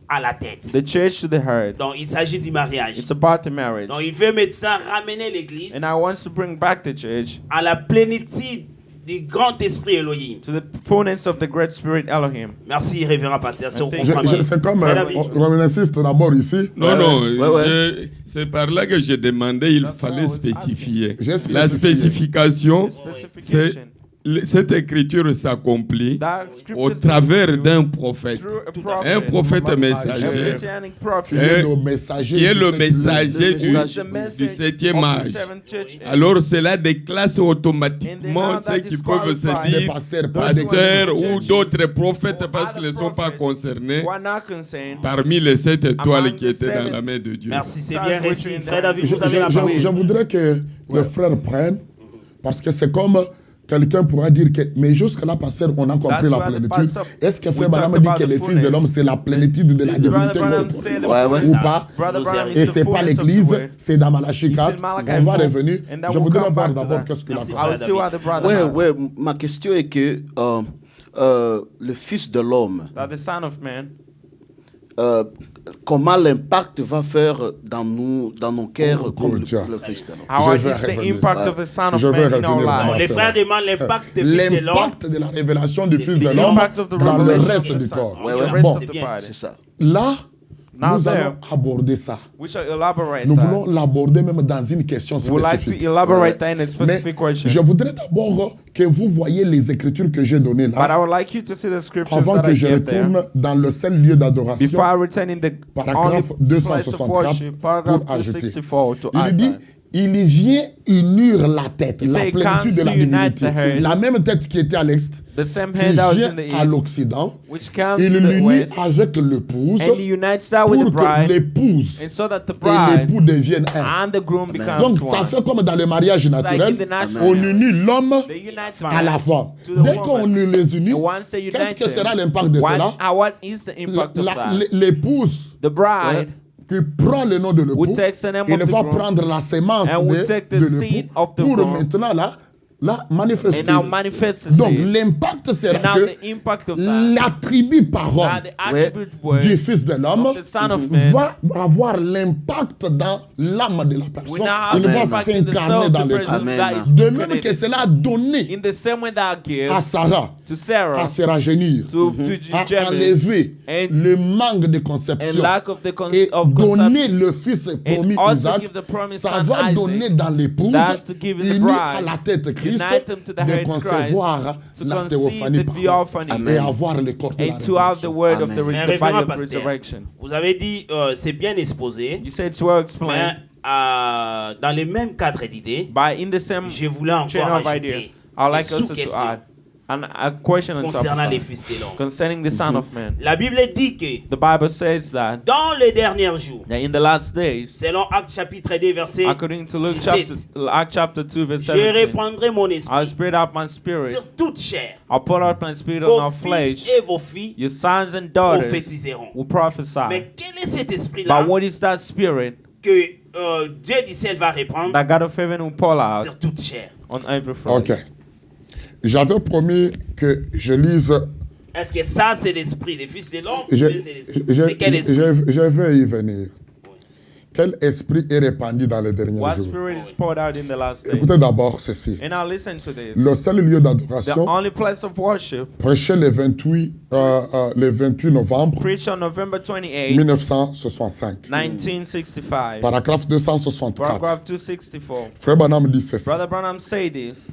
à la tête. the church to the herd. Donc il s'agit du mariage. It's about the marriage. Donc il veut maintenant ramener l'Église And I want to bring back the church à la plénitude du grand esprit Elohim. to the fullness of the great spirit Elohim. Merci, révérend pasteur. C'est au Je- comprendre. C'est comme, Frère David. on insiste d'abord ici. Non, non, ouais. c'est par là que j'ai demandé, il That's fallait what I was spécifier. J'ai spécifié. La spécification, The c'est specification. cette écriture s'accomplit That au scripture is travers revealed d'un prophète. through a Un prophet, prophète a messager messianic prophet, Qui est le messager. qui est le du messager who du, is the du message septième of the âge. seventh church. Alors cela déclasse automatiquement And they ceux now qui that peuvent se disqualify Les dire pasteurs, pasteurs ou churches d'autres prophètes or parce qu'ils ne other sont pas prophets concernés who are not concerned. parmi les 7 étoiles Among qui the étaient dans seven- la main de Dieu. Merci, c'est Ça, bien c'est reçu. une Frère David, Je, vous avez la parole. je voudrais que le frère prenne, parce que c'est comme quelqu'un pourra dire que, mais jusque-là, pasteur, on a compris That's la what the plénitude. pastor- Est-ce que we frère Branham talked dit about que the le Fils de fullness. l'homme, c'est la plénitude de la Brother divinité Branham said the Ouais, ouais. fullness. ou pas? Brother Branham is Et the c'est pas fullness of the l'église, word. c'est dans Malachie It's 4. in Malachi On va 4, revenir. and that Je will voudrais come voir back to d'abord that. qu'est-ce que la Merci, parole. I will see what the brother Ouais, has. ouais, ma question est que le Fils de l'homme, That the Son of Man, comment l'impact va faire dans nos cœurs Oh, comme tiens. le Fils de l'homme. how Je vais is the revenir. impact of the Son of Je vais Man in our revenir dans lives? Les ça frères va. demandent l'impact du Fils de l'homme. L'impact de la révélation du Fils de The l'homme impact of the dans le revelation reste of the du Son. corps. Ouais, The ouais. rest Bon. of the body. C'est ça. Là, Now nous there, allons aborder ça. we shall elaborate Nous that. voulons l'aborder même dans une question We would like to spécifique. elaborate that in a Mais specific question. je voudrais d'abord que vous voyez les écritures que j'ai données But I là, would like you to see the scriptures avant that que I je gave there. retourne dans le seul lieu d'adoration. Before I return in the Paragraphe only place of 264 worship, paragraph pour ajouter. 264 to Il add dit, that. il vient unir la tête, He la say, plénitude de comes la to unite divinité. the head. La même tête qui était à l'est, The same qui head that was vient in the à east, l'occident, which comes il to the l'unit west, avec l'épouse and he unites that with the pour que bride, l'épouse and so that the et bride l'époux deviennent un. and the groom become Donc ça one. fait comme dans le mariage It's like naturel, in the natural on marriage. unit l'homme They unite à la femme. to the Dès woman. qu'on les unit, And once they qu'est-ce unite que sera them, l'impact de cela? what is the impact of that? L'épouse The bride qui prend le nom de l'époux, will take the name il of the va groom prendre la sémence and will de take the l'époux seed of the pour groom maintenant la manifester. and now manifest the Donc seed. l'impact And sera now que the impact of that, l'attribut parole that the attribute word du Fils de l'homme of the Son of Man va avoir l'impact dans l'âme de la will personne. now have Il an va impact in the soul s'incarner of dans the le person Amen. that is De même que incarnated. cela a donné In the same way that I give à Sarah to à Sarah se rajeunir, to à German enlever and- le manque de and conception lack of the et of donner conception, le fils promis also Isaac, give the promised ça son va Isaac. donner dans l'épouse, That's to give in the unis bride, à la tête unite Christ, Unite them to the de head concevoir to la conceive théophanie the par theophany Amen. et avoir le corps de la and to have the résurrection. word of Amen. Mais the body révérend of pasteur, resurrection. vous avez dit, c'est bien exposé, You said it's well mais explained, dans les mêmes cadres d'idées, but in the same je voulais encore chain of idea, ajouter I'd une like also to sous-question add a question on top of concernant les that fils de l'homme. concerning the Son of Man. La Bible dit que The Bible says that dans les derniers jours, in the last days, selon Actes chapitre 2, verset according to Luke 17, Acts chapter 2, verse je 17, répandrai mon I'll esprit spread out my spirit. sur toute chair. I'll pour out my spirit on Vos our fils flesh. et vos filles Your sons and daughters prophétiseront. will prophesy. Mais quel est cet esprit-là But what is that spirit que Dieu du ciel va répandre that God of heaven will pour out sur toute chair? on every flesh? Ok. J'avais promis que je lise. Est-ce que ça, c'est l'esprit des fils de l'homme? Je, C'est quel esprit? je vais y venir. Quel esprit est répandu dans les derniers What jours? spirit is poured out in the last days? Écoutez d'abord ceci. And now listen to this. Le seul lieu The d'adoration, only place of worship prêché le 28 novembre preached on November 28, 1965. 1965. Paragraphe 264. Paragraph 264. Frère Branham dit ceci. Brother Branham say this.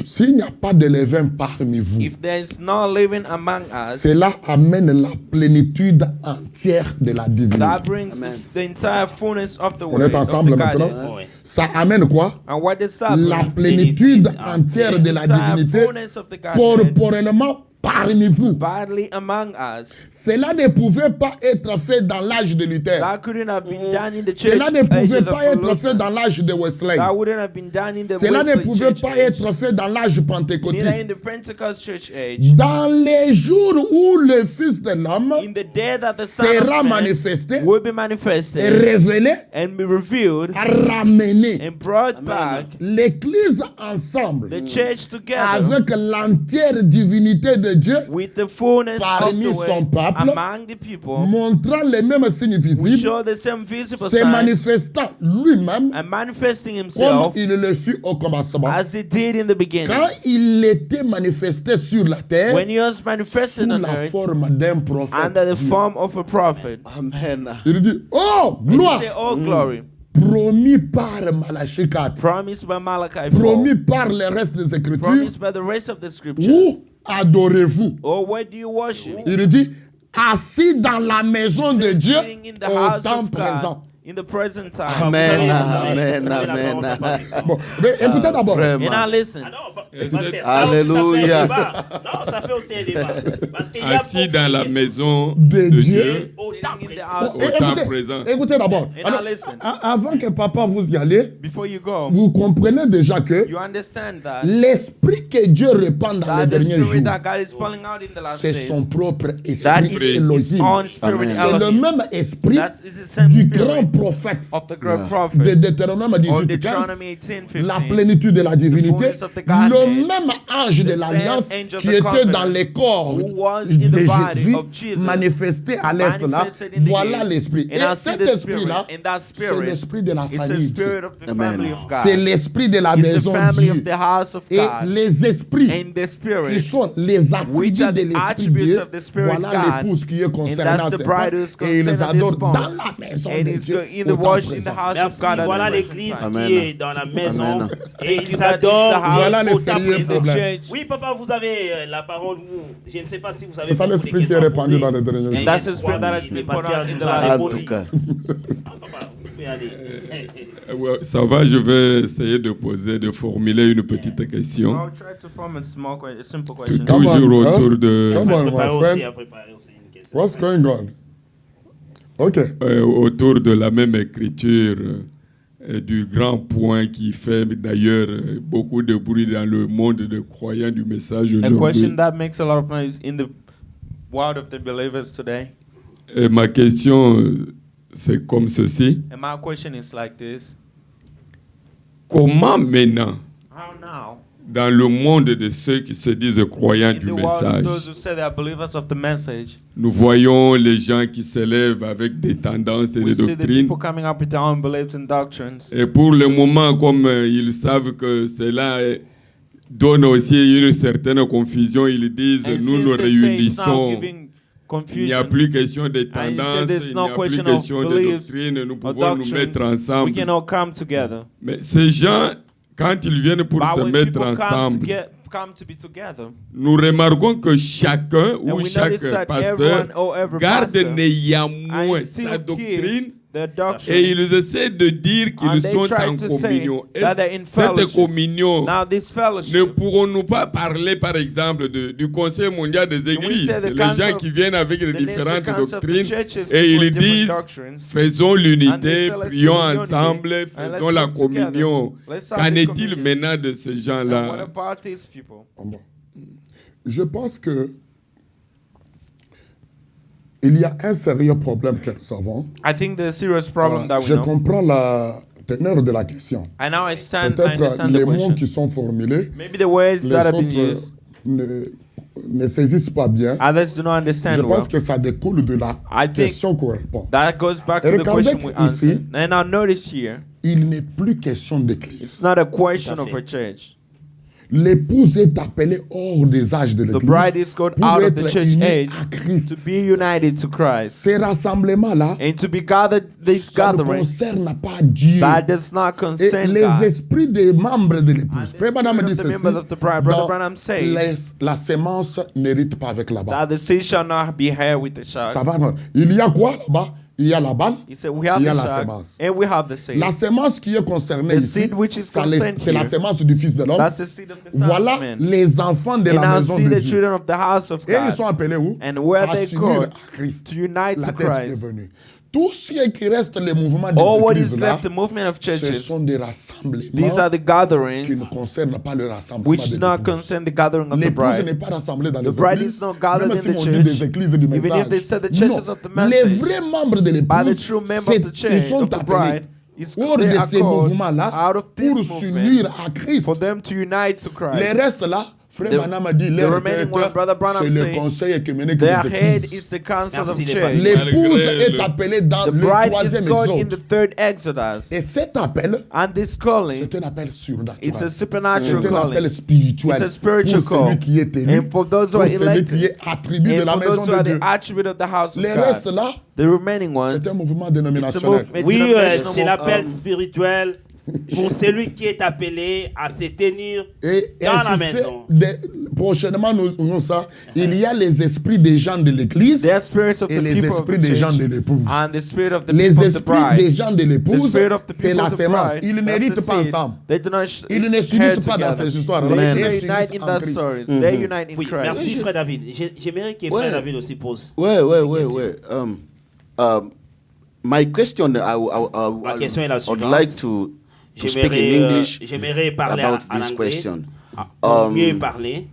S'il n'y a pas de levain parmi vous, If there is no living among us, cela amène la plénitude entière de la divinité. that brings Amen. the entire fullness of the On word est of the ensemble maintenant? Godhead. Ouais. Ça amène quoi? And what does that La bring? plénitude Plénitude entière de la entire divinité fullness of the Godhead corporellement parmi vous. badly among us. Cela ne pouvait pas être fait dans l'âge de Luther. That couldn't have been done in the church Cela ne ages pouvait of pas être Luther. fait dans l'âge de Wesley. That wouldn't have been done in the Cela ne Wesley pouvait church pas age. être fait dans l'âge Neither in the pentecôtiste. Pentecost church age. Dans les jours où le Fils de l'homme In the day that the Son sera of Man manifesté will be et manifested révélé, and be revealed ramené and brought back l'Église ensemble the church together avec l'entière divinité de Dieu, with the fullness of parmi the son word peuple, among the people, montrant les mêmes signes we visibles, show the same visible se sign manifestant lui-même and manifesting comme himself il le fit au commencement. as he did in the beginning. Quand il était manifesté sur la terre, When he was sous manifested on la earth forme d'un prophète, under the form of a prophet. Amen. il dit, oh, And he gloire, say, "Oh glory, promis par Malachie 4, promised by Malachi 4, promis par le reste des Écritures, promised by the rest of the scriptures. où adorez-vous? Or where do you worship? Il dit, assis dans la maison de Dieu Sitting in the au house temps of God présent. in the present time." Amen. Vous Amen. avez la Amen. parole, papa Victor. Bon, mais écoutez d'abord. vraiment. And now listen. Ah non, parce que c'est- ça aussi, Alléluia. ça fait un débat. Non, ça fait aussi un débat. Parce qu'il y a Assis beaucoup dans de la questions. maison De de Dieu. Dieu Au temps Sitting in the présent. house. au temps Écoutez, présent. écoutez d'abord. And Alors, now listen. avant que papa vous y allez, Before you go, vous comprenez déjà que you understand that l'esprit que Dieu répand dans les the derniers jours, spirit that God is pouring out in the last c'est days, son propre that esprit is his Elohim. own spirit Amen. C'est le Elohim. même esprit That is the same du spirit grand prophète of the great de prophet. Deutéronome Or 18:15, Deuteronomy 18:15. la plénitude de la divinité, fullness of the Godhead, le même ange de the l'alliance same angel of qui the était covenant, dans les corps who was de in the body Jésus, of Jesus, manifesté à l'est là, manifested in the voilà east. l'esprit. And Et I see cet the esprit-là, spirit, and that c'est spirit l'esprit de la It's the famille. spirit of the Amen. family of C'est God. l'esprit de la It's the maison family Dieu. of the house of Et God. les esprits And the qui spirits, sont les attributs which are de the l'esprit attributes Dieu, of the Spirit voilà God. l'épouse qui est And concernée à that's the ses bride pas, who's et il les concerned at this adore point. dans la maison And de he's Dieu. in the au temps worship in the présent. house Merci. of God. at Voilà the present l'église time. Amen. qui est dans la maison Amen. et Thank ils you, that is adorent the house. Voilà les au temps sérieux présent. problèmes. Oui, papa, vous avez la parole. Je ne sais pas si vous avez C'est ça beaucoup de l'esprit qui est questions à répandu poser. dans les derniers Et jours. That's je the crois spirit that has que been le poured pasteur out in the nous a last En répondu. tout cas. Ah, papa, vous pouvez aller. Ouais, ça va, je vais essayer de formuler une petite question. I'll try to form a small question, a simple question. Come on, Toujours huh? autour de, Come on, Préparez my aussi, friend. à préparer aussi une question. What's going on? Ok. autour de la même écriture, du grand point qui fait d'ailleurs beaucoup de bruit dans le monde des croyants du message A aujourd'hui. question that makes a lot of noise in the world of the believers today. Et ma question, c'est comme ceci. And my question is like this. Comment maintenant, How now, dans le monde de ceux qui se disent croyants in du the world of message, those who say they are believers of the message, nous voyons les gens qui s'élèvent avec des tendances et we des see the doctrines. people coming up with their own beliefs and doctrines. Et pour le moment, comme ils savent que cela donne aussi une certaine confusion, ils disent And nous since nous they say it's now réunissons. giving Il n'y a confusion, plus question de And you tendances, said there's il no n'y a plus question of question de beliefs doctrine, nous or pouvons nous doctrines, mettre we ensemble. can all come together. Mais ces gens quand ils viennent pour But se when mettre people ensemble, come to be together, nous remarquons que chacun and ou we chaque notice that pasteur everyone or every garde pastor néanmoins and still sa doctrine keeps their doctrine. et ils essaient de dire And qu'ils they sont try en to say communion. that they're in Est-ce cette fellowship. communion, Now this ne fellowship, pourrons-nous pas parler par exemple du Conseil mondial des églises, say the les council gens qui viennent avec les the National différentes Council of the doctrines Churches et with ils different disent doctrines, faisons and they l'unité, say, let's prions do unity, ensemble, and faisons let's la work together. communion. Let's have Qu'en the est-il communion. maintenant de ces And what gens-là? about these people? Bon. Je pense que il y a un sérieux problème que nous avons. I think the serious problem that we Je know. comprends la teneur de la question. And now I Peut-être understand les the mots question. qui sont formulés, Maybe the words les that have been autres used, ne saisissent pas bien. others do not Je understand well. pense que ça découle de la I think question qu'on répond. that goes back to Et the question regardez we ici, answered. And now notice here, Il n'est plus question d'église. it's not a question Tout à of fait. a church. L'épouse est appelée hors des âges de The bride l'église is called pour out of the être church unie age à Christ. to be united to Christ. Ces rassemblements-là, And to be gathered, this ça ne gathering, concerne pas Dieu. that does not Et concern les God. esprits des membres de l'épouse. And the Frère Branham spirit dit of the ceci, members of the bride, Brother dans Branham said, la sémence n'hérite pas avec la balle. that the seed shall not be here with the shock. Ça va, non. Il y a quoi là-bas? Il y a la balle. He said, we have Il y the a la shock sémence. and we have the seed. La sémence qui est concernée The ici, seed which is c'est concerned c'est la here, sémence du Fils de l'homme. That's the seed of the Son Voilà of Man. les enfants de And la now maison see de the Dieu. children of the house of Et ils sont God. appelés où? And where À they s'unir called à Christ. to unite La to tête est Christ. venue. Tout ce qui reste, les mouvements des All what is églises là, left, the movement of ce churches, sont des these rassemblements are the qui gatherings ne concernent pas le rassemblement which de do not l'épouse. concern the gathering of the L'épouse n'est bride. pas rassemblée dans The les bride églises, is not gathered même in si the on dit church, des églises du even message. if they said the Non, churches of the les message. vrais membres de By the l'épouse, true member of the ils church, sont of the appelés bride, is hors de they are ces called mouvements-là out of this pour s'unir movement à Christ. for them to unite to Les Christ. restes là, Frère The- Branham a dit, the leur remaining tête, one, Brother Branham c'est le said, conseil écuménique Their des head églises. is the council Merci, of les church. pasteurs. L'épouse Malgré est le- appelée dans The le bride is troisième called in exode. the third Exodus. Et cet appel, And this calling, c'est un appel it's a surnaturel. supernatural C'est un appel calling. spirituel It's a spiritual pour celui call. qui est élu, And for those who pour are celui elected, qui est attribut de And la for maison those who de are Dieu. the attribute of the house of Les restes God. là, The remaining ones, c'est un mouvement it's a dénominationnel. movement. Oui, denominational c'est l'appel movement. spirituel pour celui qui est appelé à se tenir Et dans la insister, maison. prochainement, nous aurons ça. Il y a les esprits des gens de l'église They are spirits of et the les people of esprits the des gens church de l'épouse. and the spirit of the Les people of the esprits des bride. gens de The l'épouse, spirit of the c'est people la of the sémence. bride. Ils That's n'héritent the pas seed. ensemble. They do not sh- Ils ne herd s'unissent pas dans together. ces histoires. They Ils do not s'unissent unite in en that Christ. stories. They unite in Oui, Christ. merci Frère David. J'aimerais que Frère Ouais. David aussi pose. My question, Ma question est la I would suivante. like to speak in English J'aimerais parler about en this anglais. question. Pour mieux parler.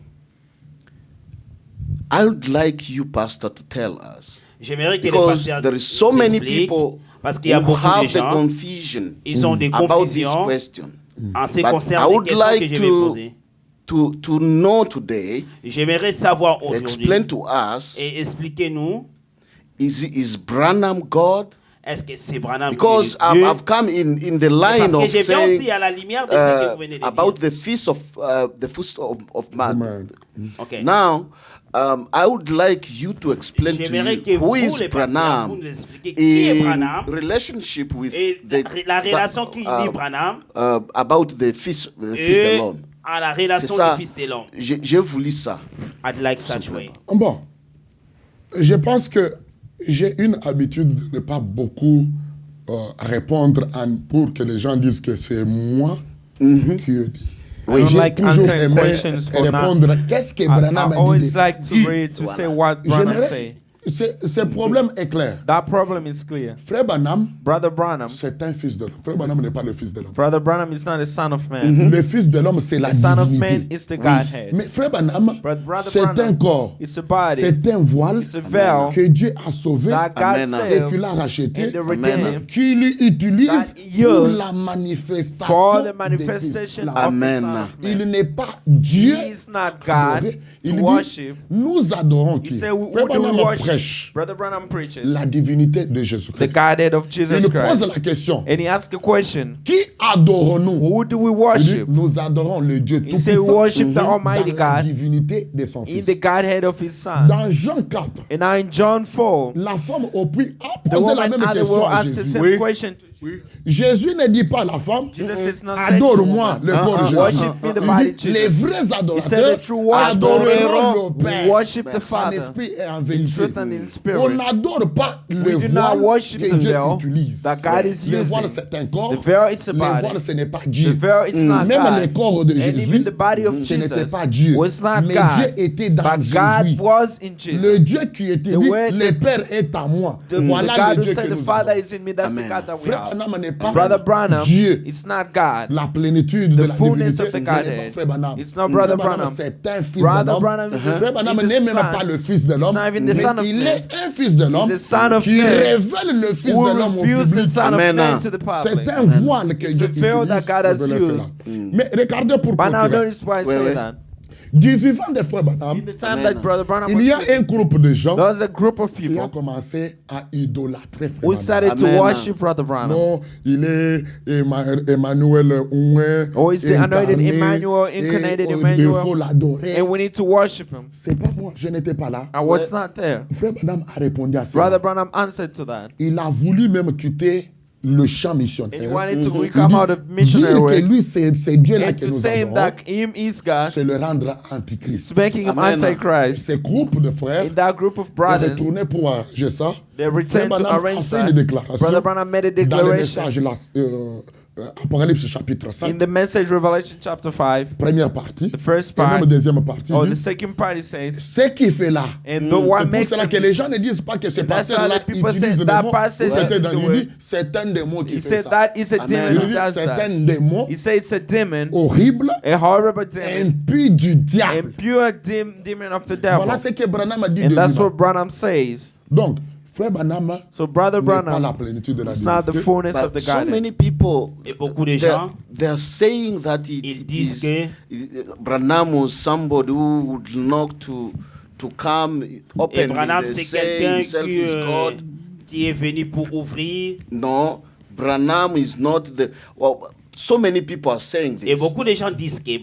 I would like you, Pastor, to tell us, J'aimerais que les because pasteurs there is so nous many expliquent, people parce qu'il y a who beaucoup de have the gens, confusion ils ont des about this confusions question. en ce qui But I concerne les would questions que like je vais poser. to know today, J'aimerais savoir aujourd'hui explain to us, et expliquez-nous, is Branham God? est-ce que c'est Branham Because qui est Dieu? I've come in the C'est line parce que of je viens aussi saying à la lumière de ce que vous venez de about dire. the feast of man. Amen. Ok. Now, I would like you to explain to J'aimerais you que who vous, is les pasteurs, vous Branham nous expliquez qui est in Branham relationship with et la relation qui lie Branham about the feast of et the Lord. à la relation C'est ça. du Fils de l'homme. Je vous lis ça. I'd like such way. Bon, je pense que j'ai une habitude de ne pas beaucoup répondre pour que les gens disent que c'est moi qui ai dit. I don't J'ai like toujours answering aimé questions for répondre qu'est-ce que I Branham a always dit. like to read to say what Branham J'aimerais- say. Ce problème est clair. That problem is clear. Frère Branham, Brother Branham. c'est un fils de l'homme. Frère Branham n'est pas le fils de l'homme. Brother Branham is not a son of man. Le fils de l'homme, c'est la The son of divinité. man is the Godhead. Mais Frère Branham, But Brother c'est Branham, un corps. it's a body C'est un voile It's a veil que Dieu a sauvé that God Amen. et saved qu'il a racheté, and the redeemed qu'il utilise that he pour used la manifestation for the de manifestation Christ. of the Amen. Son of Il Man. n'est pas Dieu. He is not God adoré. to Il dit, worship. nous adorons He qui? said, Frère who do we Branham worship? prêche Brother Branham preaches la divinité de the Jésus-Christ. Godhead of Il Jesus pose Christ. la question, And he asks a question. qui adorons-nous? Who do we Il dit, worship? nous adorons le Dieu He said, we Tout-Puissant worship the dans Almighty la God divinité de son in Fils. the Godhead of his Son. Dans Jean 4, And now in John 4, la femme au puits a the posé la woman même at the question well à asked the Jésus. same question to Jésus ne dit pas à la femme, Jesus says not say to adore-moi le corps de Jésus. worship me the body Il of dit, les Jesus. vrais He said adorateurs the true worshipers adoreront le Père worship the en Father esprit et en in vérité. truth and in On spirit. n'adore pas le We do not voile worship que the Dieu veil utilise. that God is Le voile, using. c'est un corps. The veil, it's a Le body. voile, ce n'est pas The Dieu. veil, it's not Même le God. corps de And Jésus, even the body of ce n'était Jesus pas Dieu. was not Mais God. Dieu était dans But God Jésus. was in Le Jesus. Dieu qui était The dit, way le the- Père est à moi. The Voilà God le who Dieu said que the nous Father avons. is in me, that's Amen. the God that we Frère have. Branham n'est pas Brother Branham, Dieu. it's not God. La plénitude de The la fullness divinité, of the ce n'est pas Godhead. Frère Branham. It's not Brother Frère Branham. c'est un fils de Brother l'homme. Branham is Frère Branham the n'est même son. pas le fils de l'homme, He's not even the mais son of il man. est un fils de l'homme He's a son of qui man révèle le fils Who de l'homme au reveals the public. Son of Amen. Man to the public. C'est un voile que It's Dieu a veil utilise that God has pour révéler used. cela. Mais regardez pour But now continuer. notice why I Ouais, say ouais. that. Du vivant des frères Branham, In the time Amen. that Brother Branham il was y a living, un groupe de gens there was a group of qui a people commencé à idolâtrer frère who Branham. started to Amen. worship Brother Branham. Non, il est Emmanuel Oué. Oh, he's the anointed incarné, Emmanuel, et incarnated il Emmanuel. faut l'adorer. And we need to worship him. C'est pas moi, je n'étais pas là. I was not there. Frère Branham a répondu à ça. Brother Branham answered to that. Il a voulu même quitter le champ And he missionnaire. wanted to Il come dit, out of dire missionary que work lui, c'est Dieu-là and que to nous say adorons, that him is God, c'est le rendre antichrist. making him Amen. Antichrist. Ces groupes de frères In that group of ont brothers, retourné pour arranger ça. they Frère returned to Branham a arrange fait une that. déclaration Brother Branham made a dans le declaration message, Apocalypse chapitre 5, in the message Revelation chapter 5. première partie, The first et même part, deuxième partie. or dit, the second part, it says, ce qui fait là, and the one c'est pour makes cela him que les gens ne disent pas que ce And that's pasteur-là why the people utilise say des that mots. pastor Ou c'était uses dans- the il word. dit, c'est un démon qui He fait said ça. that is a Amen. demon Il who dit, does c'est that. un démon He said it's a demon, horrible, a horrible demon, impie du diable. and pure demon of the devil. Voilà ce que Branham a dit And de that's lui-même. what Branham says. Donc, frère Branham So Brother n'est pas la Branham, plénitude de la it's not the divinité. fullness of the But so Godhead. many people, Et beaucoup de they're, gens, they're saying that ils it disent is que Branham was somebody who would knock to come et openly. Branham They c'est say quelqu'un himself is God. qui est venu pour ouvrir. No, Branham is not the. Well, so many people are saying Et this. beaucoup de gens disent que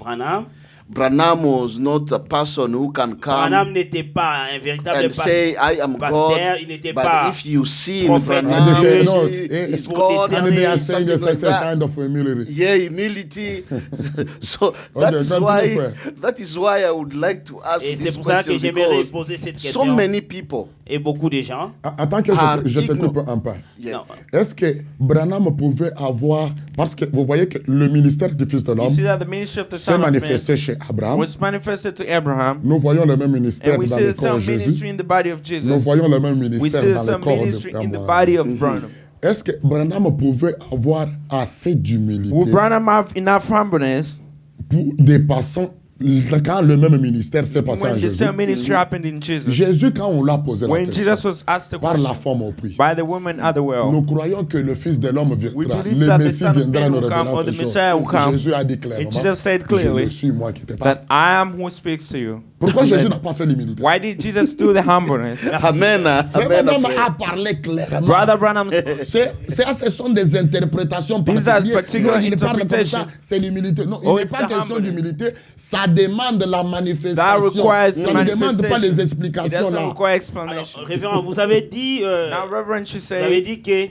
Branham was not a person who can Branham come n'était pas un véritable and say, I am pasteur, God. il n'était But pas if you see in prophète de Branham, Dieu, no, he's pour God, discerner And they are and saying something it's a like that. kind of humility. Yeah, humility. So Okay, that is continue, why frère. that is why I would like to ask Et c'est this pour ça que question j'aimerais because poser cette so question. many people. Et beaucoup de gens, Attends que Are je te coupe ignorant. un peu. Yeah. non. Est-ce que Branham pouvait avoir... Parce que vous voyez que le ministère du Fils de You l'homme see that the ministry of the s'est Son of Man manifesté chez Abraham. was manifested to Abraham, Nous voyons le même ministère and we dans see le the corps same de Jésus. ministry in the body of Nous Jesus. voyons le même We ministère see the dans le same corps ministry in the d'Abraham. body of Branham. Est-ce que Branham pouvait avoir assez d'humilité Will Branham have enough humbleness pour dépassant quand le même ministère s'est passé à when the Jésus? same ministry happened in Jesus? Jésus, quand on l'a posé la When question, Jesus was asked the par la question forme au prix, by the woman at the nous well, croyons que le Fils de l'homme we viendra, believe le that the Messie Son of viendra Man nous will come révéler or the ces choses. Messiah will come. Jésus a dit clairement, And Jesus said clearly je le suis moi qui t'ai pas. that I am who speaks to you. Pourquoi Jésus n'a pas fait l'humilité? Why did Jesus do the humbleness? Amen. Frère Amen. Branham Amen. a parlé clairement. Brother Branham, Ce sont des interprétations These are particulières. particular Non, il parle comme ça, interpretation. c'est l'humilité. Non, il Oh, n'est it's pas a question humbleness. d'humilité. Ça demande la That manifestation. requires Ça ne demande pas les manifestation. It explications doesn't là. require Alors, explanation. révérend, vous avez dit, Now, Reverend, you vous avez say dit que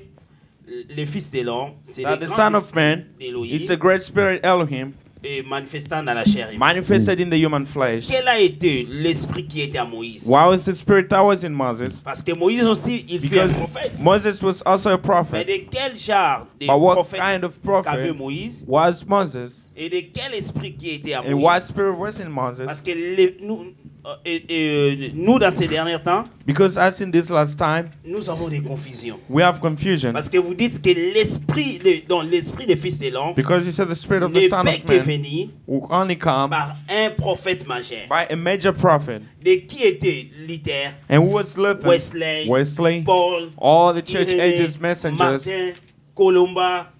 le Fils de l'homme, c'est that le the grand Son of Man, d'Élohim, it's a great spirit Elohim, et manifestant dans la chair. manifested in the human flesh. Quel a été l'esprit qui était à Moïse? Why was the spirit that was in Moses? Parce que Moïse aussi, il fut un Because prophète. Moses was also a Mais prophet. de quel genre de But what prophète kind of qu'avait prophet Moïse? was Moses? Et de quel esprit qui était à And Moïse? what spirit was in Parce Moses? que nous, dans ces derniers temps, Because as in this last time, nous avons des confusions. we have confusion. Parce que vous dites que l'esprit, dans l'esprit des fils de l'homme, Because you said the spirit of ne the Son peut of que Man venir will only come par un prophète majeur. by a major prophet. De qui était Luther, And who was Luther? Wesley, Paul, all the church Irénée, ages messengers, Martin, Colomba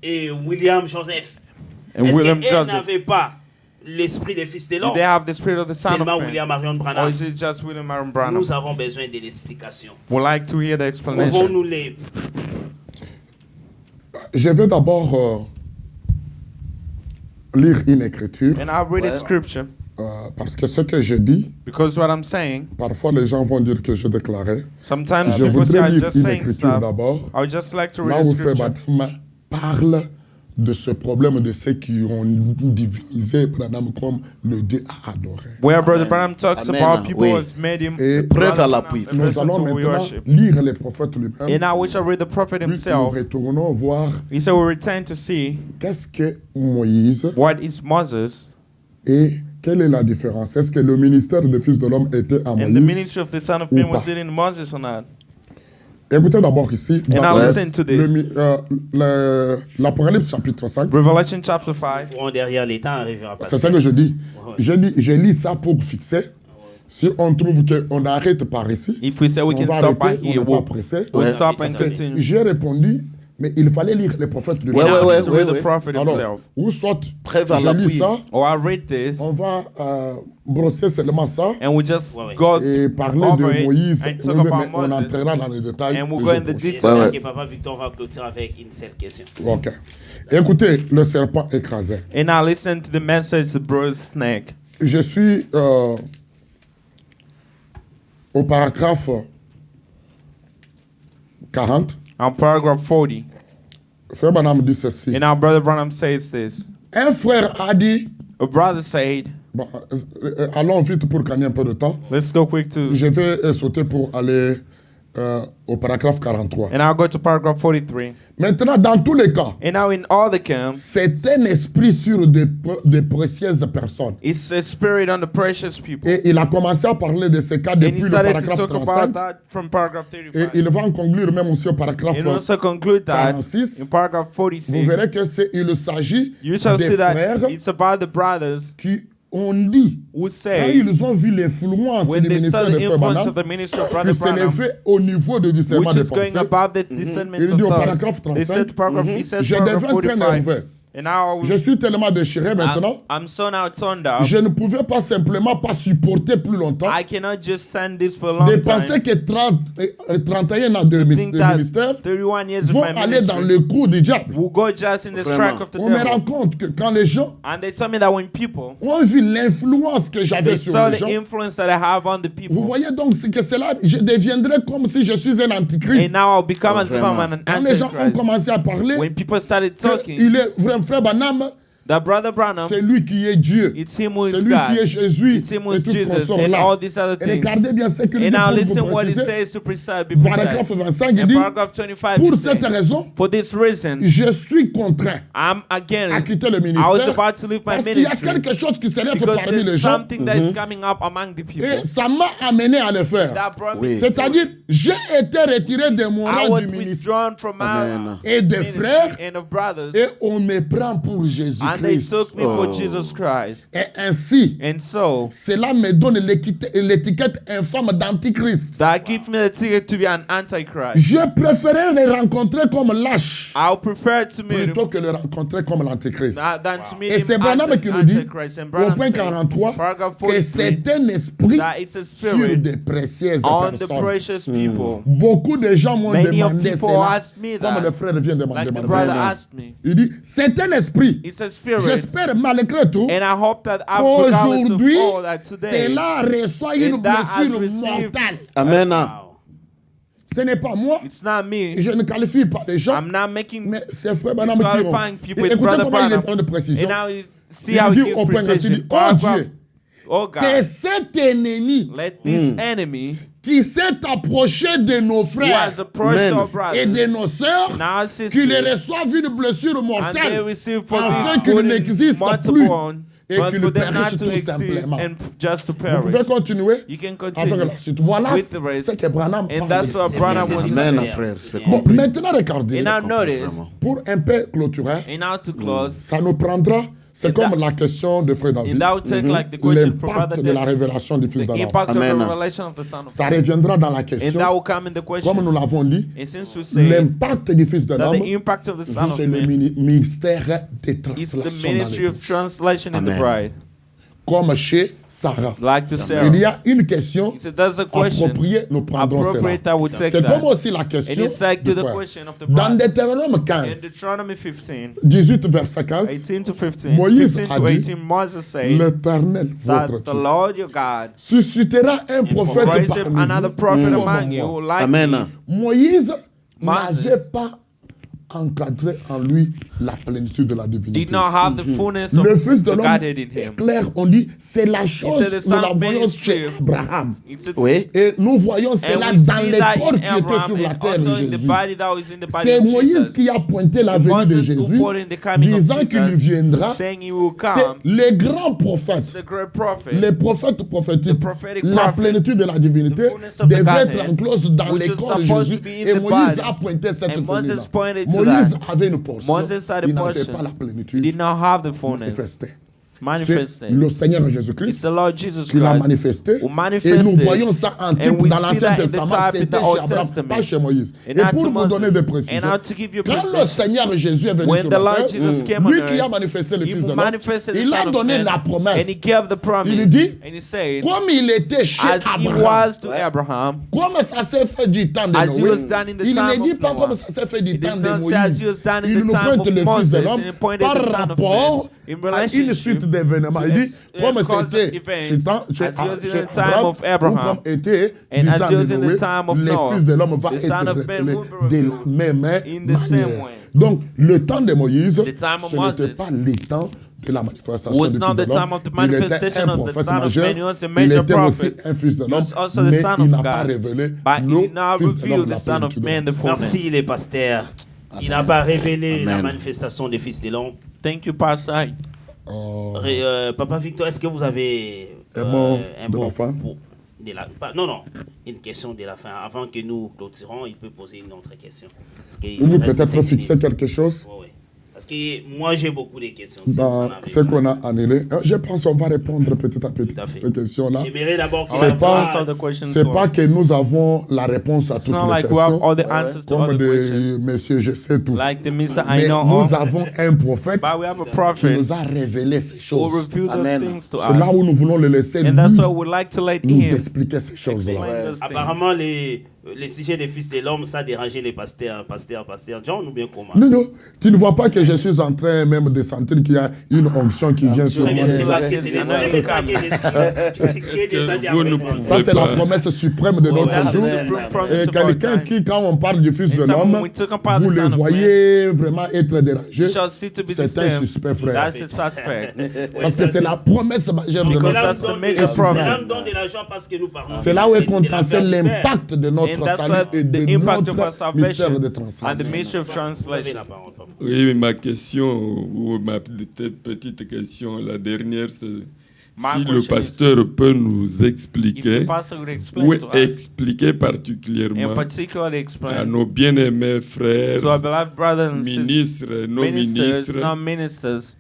et William Joseph. and Est-ce William qu'elles Joseph. n'avaient pas l'esprit des fils de Do l'homme? they have the spirit of the Son of Seulement Man? William Marion Or Branham. is it just William Aaron Branham? Nous avons besoin de l'explication. Would like to hear the explanation. Pouvons-nous les... Je vais d'abord lire une écriture And I'll read a Ouais. scripture Parce que ce que je dis, Because what I'm saying, parfois les gens vont dire que je déclarais. sometimes Je people say voudrais I'm lire just une saying écriture stuff. d'abord. I would just like to Là read a où Frère scripture. Branham parle de ce problème de ceux qui ont divinisé Branham comme le Dieu à adorer. Where Amen. Brother Branham talks Amen. about people Oui. who have made him Et preuve Brother à Branham, l'appui. the Nous person allons to we maintenant worship. lire les prophètes lui-même. And now we shall read the prophet Puis nous himself. retournons voir He said we return to see qu'est-ce que Moïse what is Moses et quelle est la différence. Est-ce que le ministère des Fils de l'homme était à and the Moïse? ministry of the Son of Ou Man was pas. it in Moses or not? Écoutez d'abord ici, And dans now listen to this. l'Apocalypse chapitre 5. Revelation chapter 5. Courons derrière les temps, arrivera pas. C'est ça que je dis. Ouais. Je lis ça pour fixer. Si on trouve qu'on arrête par ici, If we say we on can va stop by arrêter, on here, n'est pas we'll, pressé. we'll Ouais. stop and Parce que continue. J'ai répondu, mais il fallait lire les prophètes de Ouais, And Dieu. now ouais, we need to ouais, read ouais. the prophet Alors, himself. ou soit Preuve à je l'appui. lis ça, Or I read this on va brosser seulement ça and we just Ouais, ouais. go et parler over de it Moïse. and Oui, talk mais about on Moses. entrera dans les détails. And we'll le go in jour the prochain. details. Ouais, ouais. Et Papa Victor va clôturer avec une seule question. Ok. Écoutez, le serpent écrasé. And now listen to the message, the bruised snake. Je suis au paragraphe 40. On paragraph 40. Frère Branham dit ceci. And our brother Branham says this. Un frère a dit, A brother said, bon, allons vite pour gagner un peu de temps. let's go quick to, Je vais sauter pour aller au paragraphe 43. and I'll go to paragraph 43. Maintenant, dans tous les cas, And now in all the camps, c'est un esprit sur de précieuses personnes. it's a spirit on the precious people. Et il a commencé à parler de ces cas And he depuis le started to paragraphe talk about 35. that from paragraph Et 35. il va en conclure même aussi au paragraphe And also conclude that 46. in paragraph Vous 46, verrez qu'il s'agit you shall des see that frères it's about the brothers qui ont dit, who quand say, ils ont vu l'influence when du they saw ministère the de Frère influence Branham, of the ministry of qui Brother s'est Branham, levé au niveau de discernement which des is going pensées, above the discernment Il of dit au thoughts. paragraphe They 35, said paragraph, he said je paragraph deviens très 45. nerveux. And now Je suis tellement déchiré maintenant, I'm so now turned up. je ne pouvais pas simplement pas supporter plus longtemps I cannot just stand this for a long de time. penser que 31 ans de Think ministère that 31 years of vont my aller dans ministry le coup du diable. will go just in the Vraiment. strike of the On me devil. rend compte que quand les gens And they tell me that when people ont vu l'influence que j'avais they sur saw les the gens, influence that I have on the vous people, voyez donc c'est que cela, je deviendrai comme si je suis un antichrist. and now I'll become as if I'm Vraiment. an Quand les gens ont antichrist. commencé à parler, When people started talking, il est vrai frère Branham, that Brother Branham, c'est lui qui est Dieu. it's him who C'est is lui qui est God. Jésus It's him who et is tout Jesus consort and là. all these other Et things. regardez bien ce qu'il dit And now pour listen vous what he préciser. says to be Paragraphe precise. 25, il In dit, paragraph 25, he pour cette says, raison, for this reason, je suis contraint I'm à again, quitter le I was ministère about to leave my parce qu'il y a ministry quelque chose qui s'élève because parmi les there's gens something that is coming up among the people et ça m'a amené à le faire. that brought Oui. me to C'est-à-dire, j'ai été retiré de mon I rang was du ministère withdrawn from Amen. my et de ministry frères and of brothers, et on me prend pour and they Jésus-Christ. took me for Oh. Jesus Christ. Et ainsi, And so, cela me donne l'étiquette infâme d'antichrist. that gives me the ticket to be an antichrist. Je préférais les rencontrer comme lâches I'll prefer to meet him plutôt que les rencontrer comme l'antichrist. than to meet Et him c'est as Branham an qui nous dit, antichrist. And au Branham point said, 43, paragraph que 43, c'est un esprit that it's a sur spirit des précieuses on the personnes. precious people. Beaucoup de gens m'ont Many of demandé people cela, asked me comme that, le frère vient de like the demander. brother asked me. Il dit, c'est un esprit. It's a spirit. J'espère malgré tout And I hope that regardless of qu'aujourd'hui, all that today, cela reçoit une and that has blessure received- mortelle. Amen. Wow. Ce n'est pas moi, it's not me. je ne qualifie pas les gens, I'm not making. mais c'est frère Branham It's qui ont. qualifying people, Et it's écoutez Brother comment il est Branham. plein de précision. And now you see Il how dit he gives au point ainsi, precision. dit, oh Dieu, Oh que God, cet ennemi let this enemy qui s'est approché de nos who frères has approached Amen. our et de brothers nos sœurs, and our qu'il sisters, reçoive une blessure and they mortelle receive for afin this qu'il good n'existe plus multiple, et but qu'il for them not périsse to tout exist simplement. and just to Vous pouvez perish. continuer You can avec continue. la suite. Voilà with the rest. ce que Branham And pense. that's what C'est Branham bien, wants c'est to Amen, say. bien. frère. C'est Bon, compris. maintenant regardez. And now notice, Vraiment. Pour un peu clôturer, and now to close, ça nous prendra, c'est And comme that- la question de Frère David, and that would take like the question from l'impact Brother de la David, révélation du Fils the de l'homme. impact of Amen. the revelation of the Son of Ça God. reviendra dans la And that question, will come in the comme question. nous l'avons dit, And since we say l'impact du Fils de that l'homme, the impact of the Son of c'est le Man ministère des is the translations dans ministry of l'Église. translation in the Amen. bride. comme chez Sarah. like to Sarah. Il y a une question He said, there's a question appropriée, nous prendrons appropriate, I cela. would take C'est that. comme aussi la question And it's like du to the frère. question of the Dans bride. Deutéronome In 15, Deuteronomy 15, 18 verset 15, 18 to 15, Moïse 15 a to dit, 18, Moses said l'Éternel, that votre the Dieu, Lord your God suscitera un prophète raise up parmi another vous, prophet comme among you moi. like Amen. me. Moïse Moses n'avait pas encadré en lui la plénitude de la divinité. Did not have the fullness of Le Fils de the l'homme Godhead in est him. clair, on dit, c'est la chose, said the nous Son la of Man voyons is chez clear. Abraham. It's a- Oui. Et nous voyons cela And we dans see les that corps in qui étaient Abraham sur la and terre also de in the Jésus. body that was in the body C'est of Moïse Jesus. qui a pointé la venue de Moses who Jésus, pointed the coming of disant qu'il Jesus, viendra. saying he will C'est come. les grands prophètes, It's a great prophet. les prophètes prophétiques, The prophetic la prophet, plénitude de la divinité the fullness of the devrait Godhead, être enclose dans which les is corps de supposed Jésus. to be in Et the Moïse body. a pointé cette And Moses venue-là. pointed to Moïse that. avait une portion, Moses had a il n'avait portion. pas la He plénitude did not have the fullness. manifestée. C'est Manifested. le Seigneur It's Jésus-Christ the Lord Jesus qui l'a Christ manifesté. who Et manifested. nous voyons ça en type And we dans see l'Ancien that in the Testament. type in C'était the chez Old Abraham, Testament. pas chez Moïse. And Et not pour to vous donner des Moses. précisions, And now to give you quand le precision, Seigneur Jésus est venu when sur the la Lord terre, Jesus came on lui qui a earth, manifesté le he Fils de l'homme, manifested the il a Son of donné Man, la promesse. and he gave the promise. Il dit, And he said, comme il était chez as he Abraham, was to Abraham, comme ça s'est fait du temps de as he Noé, was done in the il time ne dit of pas Noah. comme ça s'est fait He du did temps de not say as Moïse. he was done in Il the nous time pointe of le Fils Moses, de and l'homme he pointed par the Son of rapport Man in à une relationship suite d'événements. Il dit, to comme a cause of c'était events, chez temps- chez- as he was in chez the time Abraham, of Abraham, ou comme était and du as temps he was de in the Noé, time of le Noah, Fils de l'homme va the être Son of Man révélé will be de revealed la même in the same manière. way. Donc, le temps de Moïse, The time of ce n'était Moses pas le temps de la manifestation was du not Fils de the time l'homme. of the Il était manifestation un of the prophète Son of majeur. Man. He was a Il major était aussi prophet. un Fils de He l'homme, was also the mais Son il of n'a pas God. révélé But he le did not Fils de l'homme, reveal la the Son of plénitude de Man, the l'homme. fullness. Merci les pasteurs. Il n'a pas révélé la Amen. manifestation des fils de l'homme. Thank you, Pastor. Papa Victor, est-ce que vous avez Un mot un de mot la fin? non, une question de la fin. Avant que nous clôturons, il peut poser une autre question. Parce qu'il Ou reste peut-être 5 fixer minutes. quelque chose Ouais, ouais. Parce que moi, j'ai beaucoup de questions. Si vous en dans avez ce qu'on pas. a annulé. Je pense qu'on va répondre petit à petit Tout à à fait. ces questions-là. J'aimerais d'abord que C'est pas, answer the questions c'est for- pas que nous avons la réponse à It's toutes not les like we have questions. all the answers to all Comme the questions. de Monsieur Je sais tout. Like the Mr. I Mais know nous all. avons un prophète But we have a qui prophet nous a révélé ces who choses. revealed those Amen. things to C'est là us. où nous voulons le laisser And that's why lui we'd like to let nous him expliquer ces choses-là. explain those things. Apparemment, les sujets des fils de l'homme, ça dérangeait les pasteurs John ou bien comment? Non, non, tu ne vois pas que je suis en train même de sentir qu'il y a une onction qui vient sur Très bien, moi. c'est parce que c'est c'est les vrai. seuls médecins qui est descendu vous avec ne moi. pouvez Ça, c'est la pas. promesse suprême de Ouais, notre ouais, jour. c'est Supreme Et promise of our quelqu'un time. qui, quand on parle du Fils de And someone, l'homme, when we talk about vous the le Son of voyez vraiment être dérangé. You shall see to be C'est un disturbed. suspect, frère. That's a suspect. Parce que c'est la promesse majeure de Because notre that's jour. the major C'est prophet. là où donne de la joie parce que nous parlons. C'est là où est de la contensé peur du Père. l'impact de notre And that's salut what et de the impact of our notre salvation mystère de and the translation. mystery of Vous avez translation. la parole, papa. Oui, mais ma question, ou ma petite question, la dernière, c'est My si le question pasteur is- peut nous If the expliquer, pastor would ou explain to us, expliquer and particulièrement particularly à explain nos bien-aimés frères, to our beloved brothers and sisters, ministres, nos ministers, ministres, non-ministers,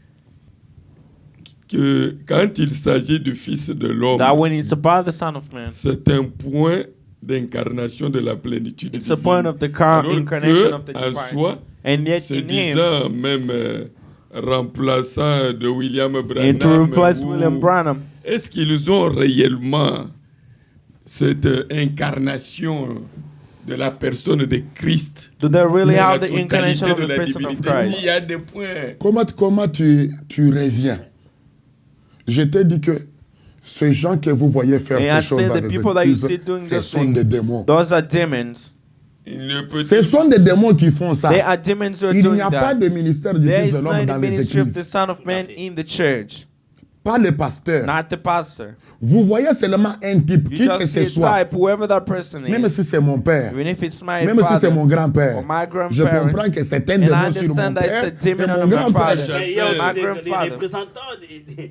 que quand il s'agit du Fils de l'homme, that when it's about the Son of Man, c'est un point d'incarnation de la plénitude it's a point divine. of the Alors incarnation of the que, en divine. soi, And yet se in him, disant même remplaçant de William Branham, and to replace ou- William Branham, est-ce qu'ils ont réellement cette incarnation de la personne de Christ? do they really dans la have the totalité incarnation of de the la person of divinité? Christ? S'il y a des points, Comment tu reviens? Je t'ai dit que ces gens que vous voyez faire And I ces choses said dans the les people that you églises, see doing ce those sont things, des démons. those are demons. il ne peut Ce sont des démons qui font ça. They are demons who are Il doing n'y a pas that. de ministère du There Fils is de l'homme not dans the les ministry of the églises. Son of Man in the church, Pas les pasteurs. not the pastor. Vous voyez seulement un type, You qui que just ce see soit. a type, whoever that person Même is, si c'est mon père, even if it's my même si c'est father mon grand-père, or my je grandparent, comprends que c'est un and I démon sur mon understand that père it's a demon et on mon my grand father. frère. Mais il y a aussi My les grandfather. représentants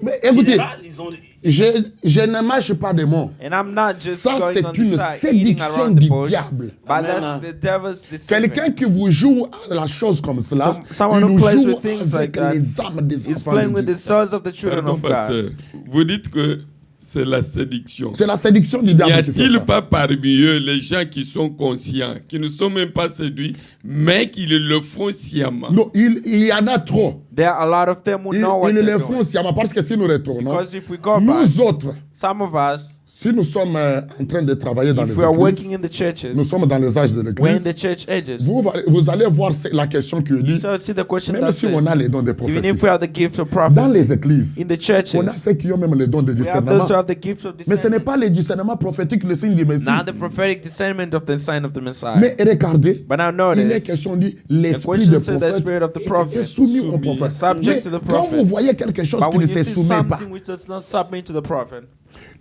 Mais écoutez, généraux, ils ont... Je ne marche pas des mots. And I'm not just Ça, going c'est on the une side, eating séduction around the du bush, diable. but Amen. that's the devil's deceiving. Quelqu'un qui vous joue à la chose comme cela, Someone il who nous plays joue with things avec like that les âmes des He's enfants playing de with Dieu. the souls of the children Pardon, of God. pasteur. Vous dites que c'est la séduction. C'est la séduction du N'y diable qui fait a-t-il ça. pas parmi eux les gens qui sont conscients, qui ne sont même pas séduits, mais qui le font sciemment? Non, il y en a trop. There are a lot of them who Ils, know what ils they're le font doing. sciemment parce que si nous retournons, Because if we go back, nous autres, some of us, si nous sommes en train de travailler dans if les we are églises, working in the churches, nous sommes dans les âges de we're in l'église, the church ages. vous allez voir la question qui dit, So see the question même that si says, on a les dons de even prophétie, if we have the gift of dans prophecy, les églises, in the churches, on a ceux qui ont même les dons de we have discernement. those who have the gift of Mais ce n'est discernment. pas le discernement prophétique le signe du Messie. Not the prophetic discernment of the sign of the Messiah. Mais regardez, But now il est notice, question dit l'esprit question de says the prophète spirit of the est prophet soumis au prophète. subject Mais to the quand prophet. vous voyez quelque chose but qui when ne you se see soumet pas, something which does not submit to the prophet,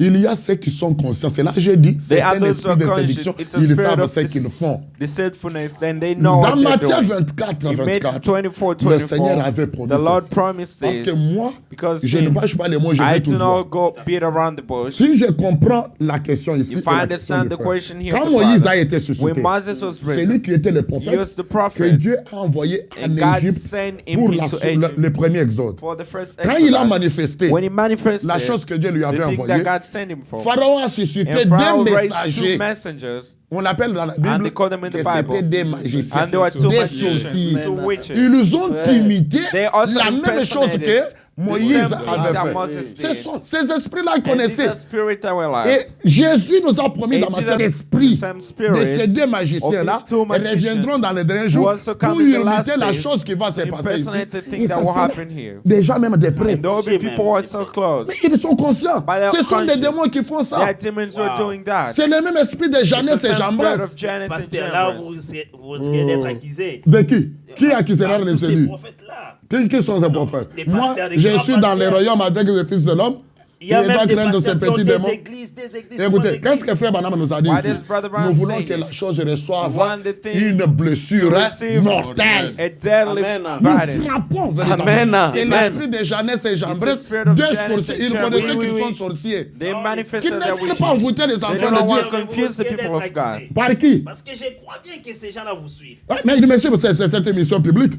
il y a ceux qui sont conscients. C'est là que j'ai dit, c'est they are un those who esprit are de conscious. séduction. It's a Ils spirit savent of ce qu'ils font. deceitfulness, and they know Dans what they're Matthieu doing. 24, In Matthew 24, 24, le Seigneur 24, avait promis the Lord ceci. promised Parce this. que moi, Because je ne bâche pas les mots, je I vais tout do droit. not go beat around the bush. Si je comprends la question ici, If et I la question understand du the frère, question here, quand the Moïse father, a été when suscité, Moses was c'est lui raised, qui était le he prophète was the que prophet, Dieu a envoyé en and God Égypte sent him pour into Egypt le premier exode. for the first Quand il a Exodus. manifesté When he manifested la chose que Dieu lui the avait thing envoyée, that God sent him for, Pharaon a suscité and Pharaoh deux raised two messagers. messengers, On l'appelle dans la and Bible they call them in que the c'était Bible, des magiciens, and there were two des magicians, sorciers. two witches. Ils ont imité They also la même chose impersonated que Moïse the same thing avait that fait. Moses did. Ces esprits-là And these connaissaient. are spirits that were Et lost. Jésus nous a promis And dans Matthieu Jesus- l'esprit some de spirits ces deux of magiciens-là these two magicians reviendront dans les derniers who jours also come pour in the last imiter la days chose qui va se to passer ici. impersonate the thing Et that ça will sera happen here. déjà même de près. And there will be people who are so close. Mais ils sont conscients. But they are Ce sont des conscious. démons qui font There ça. are demons who are doing that. C'est le même esprit de It's the Jeannès et same spirit Jambres. of Janus and Pasteur, là, Jambres. vous risquez d'être accusé. De qui? Qui accusera Par les tous ces élus? prophètes-là. Qui sont ces prophètes? des Moi, pasteurs, des je grands suis dans les pasteurs. royaumes avec les fils de l'homme. Il y a Il n'est même pas des craindre de ces pasteurs qui ont petits des démons. églises, trois Écoutez, qu'est-ce églises. que Frère Branham nous a dit Why ici? does Brother Branham Nous voulons say que la chose reçoive want the thing une blessure to receive mortelle. A deadly Amen. burden. Nous frappons véritablement. Amen. C'est Amen. l'esprit de Jeannès et Jambres, It's the spirit of deux Jannes sorciers. and Ils Jambres. connaissaient Oui, qu'ils oui, sont oui. sorciers. They Qu'ils manifested ne their veulent witches. pas envoûter les They enfants don't de want Dieu. to confuse the people of God. Par qui? Parce que je crois bien que ces gens-là vous suivent. Ah, mais monsieur, c'est cette émission publique.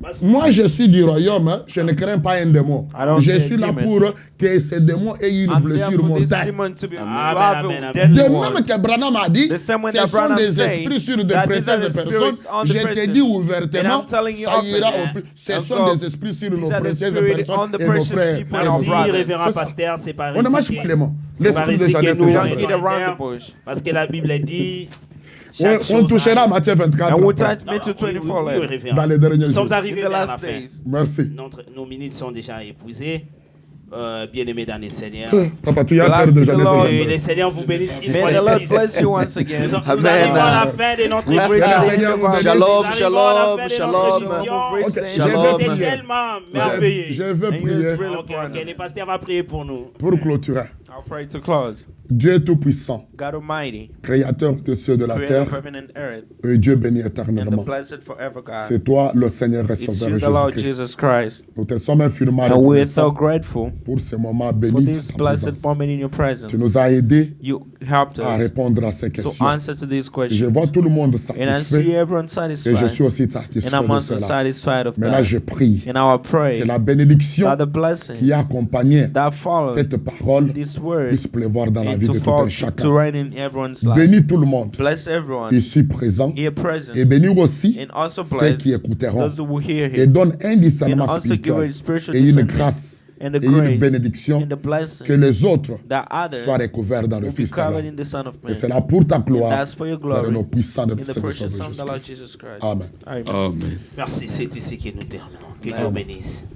Parce que Moi, je suis du royaume, hein. Je ne crains pas un démon. I don't Je fear suis là demon. pour que ces démons aient une I'm there blessure for this mortelle. demon to be Amen, have amen, a amen. deadly De one. même que Branham a dit, The same way ce that sont Branham des say esprits sur des that these are précieuses the personnes. spirits on the Je te person. dis And ouvertement, I'm telling you ça ira openly, au plus. Ce and sont go. des esprits sur nos These are the précieuses spirits personnes on the et nos precious frères. people et and nos our merci, brothers. révérend C'est ça. pasteur, c'est par On ne marche ici pas que- les mots. c'est par L'esprit de ici que Jeannès nous et Don't Jambres. eat around the regardons, bush. parce que la Bible dit On chaque chose touchera arrive. Matthieu 24 And we'll après, touch Non, Matthew non, oui, 24 oui, later. révérend. dans les derniers Nous jours. sommes In arrivés the vers la last fin. days. Merci. Nos minutes sont déjà épuisées. Bien-aimés dans les Seigneurs. Papa, tu as peur de Jeannès et Lord, Que Jambres. les Seigneurs vous bénissent une May fois the de Lord plus. bless you once again. Nous Amen. arrivons à la fin de notre Merci, émission. Seigneur, vous bénisse. Shalom, Nous arrivons à la shalom, fin de shalom. notre émission. Ok, je Shalom. vais C'était prier. tellement merveilleux. Je veux And prier it's really Ok, le pasteur va prier pour nous. pour clôturer. I'll pray to close. Dieu Tout-Puissant, God Almighty, Créateur des cieux et de la creator of terre, heaven and earth, et Dieu béni and the éternellement. blessed forever God. C'est toi le Seigneur et It's Sauveur you, the Lord Jésus-Christ. Jesus Christ. Nous te sommes infiniment And we are so reconnaissants grateful pour ce moment for béni de this ta blessed présence. moment in your presence. Tu nous as aidés You helped à us répondre à ces to questions. answer to these Je questions. vois tout le monde And I see satisfait everyone et je satisfied. suis aussi And satisfait I'm de also cela. satisfied of Maintenant, that. je prie And I will que pray la bénédiction that the blessings qui accompagnait that follow cette parole this word puisse pleuvoir dans la and vie to de tout fall un chacun. to reign in everyone's life. Bénis tout le monde Bless everyone ici présent here present, et bénis aussi and also ceux bless qui écouteront those who will hear et him, donne un and discernement also give spirituel it spiritual et une discernment grâce and the et une grace bénédiction and the blessing que les autres that others soient recouverts dans le will be Fils de covered l'homme. in the Son of Et Man. c'est là pour ta And gloire that's for your dans le glory nom puissant de in notre the precious Seigneur Son of the Lord Jésus-Christ. Jesus Christ. Amen. Amen. Amen. Merci, c'est ici que nous terminons. Que Dieu bénisse.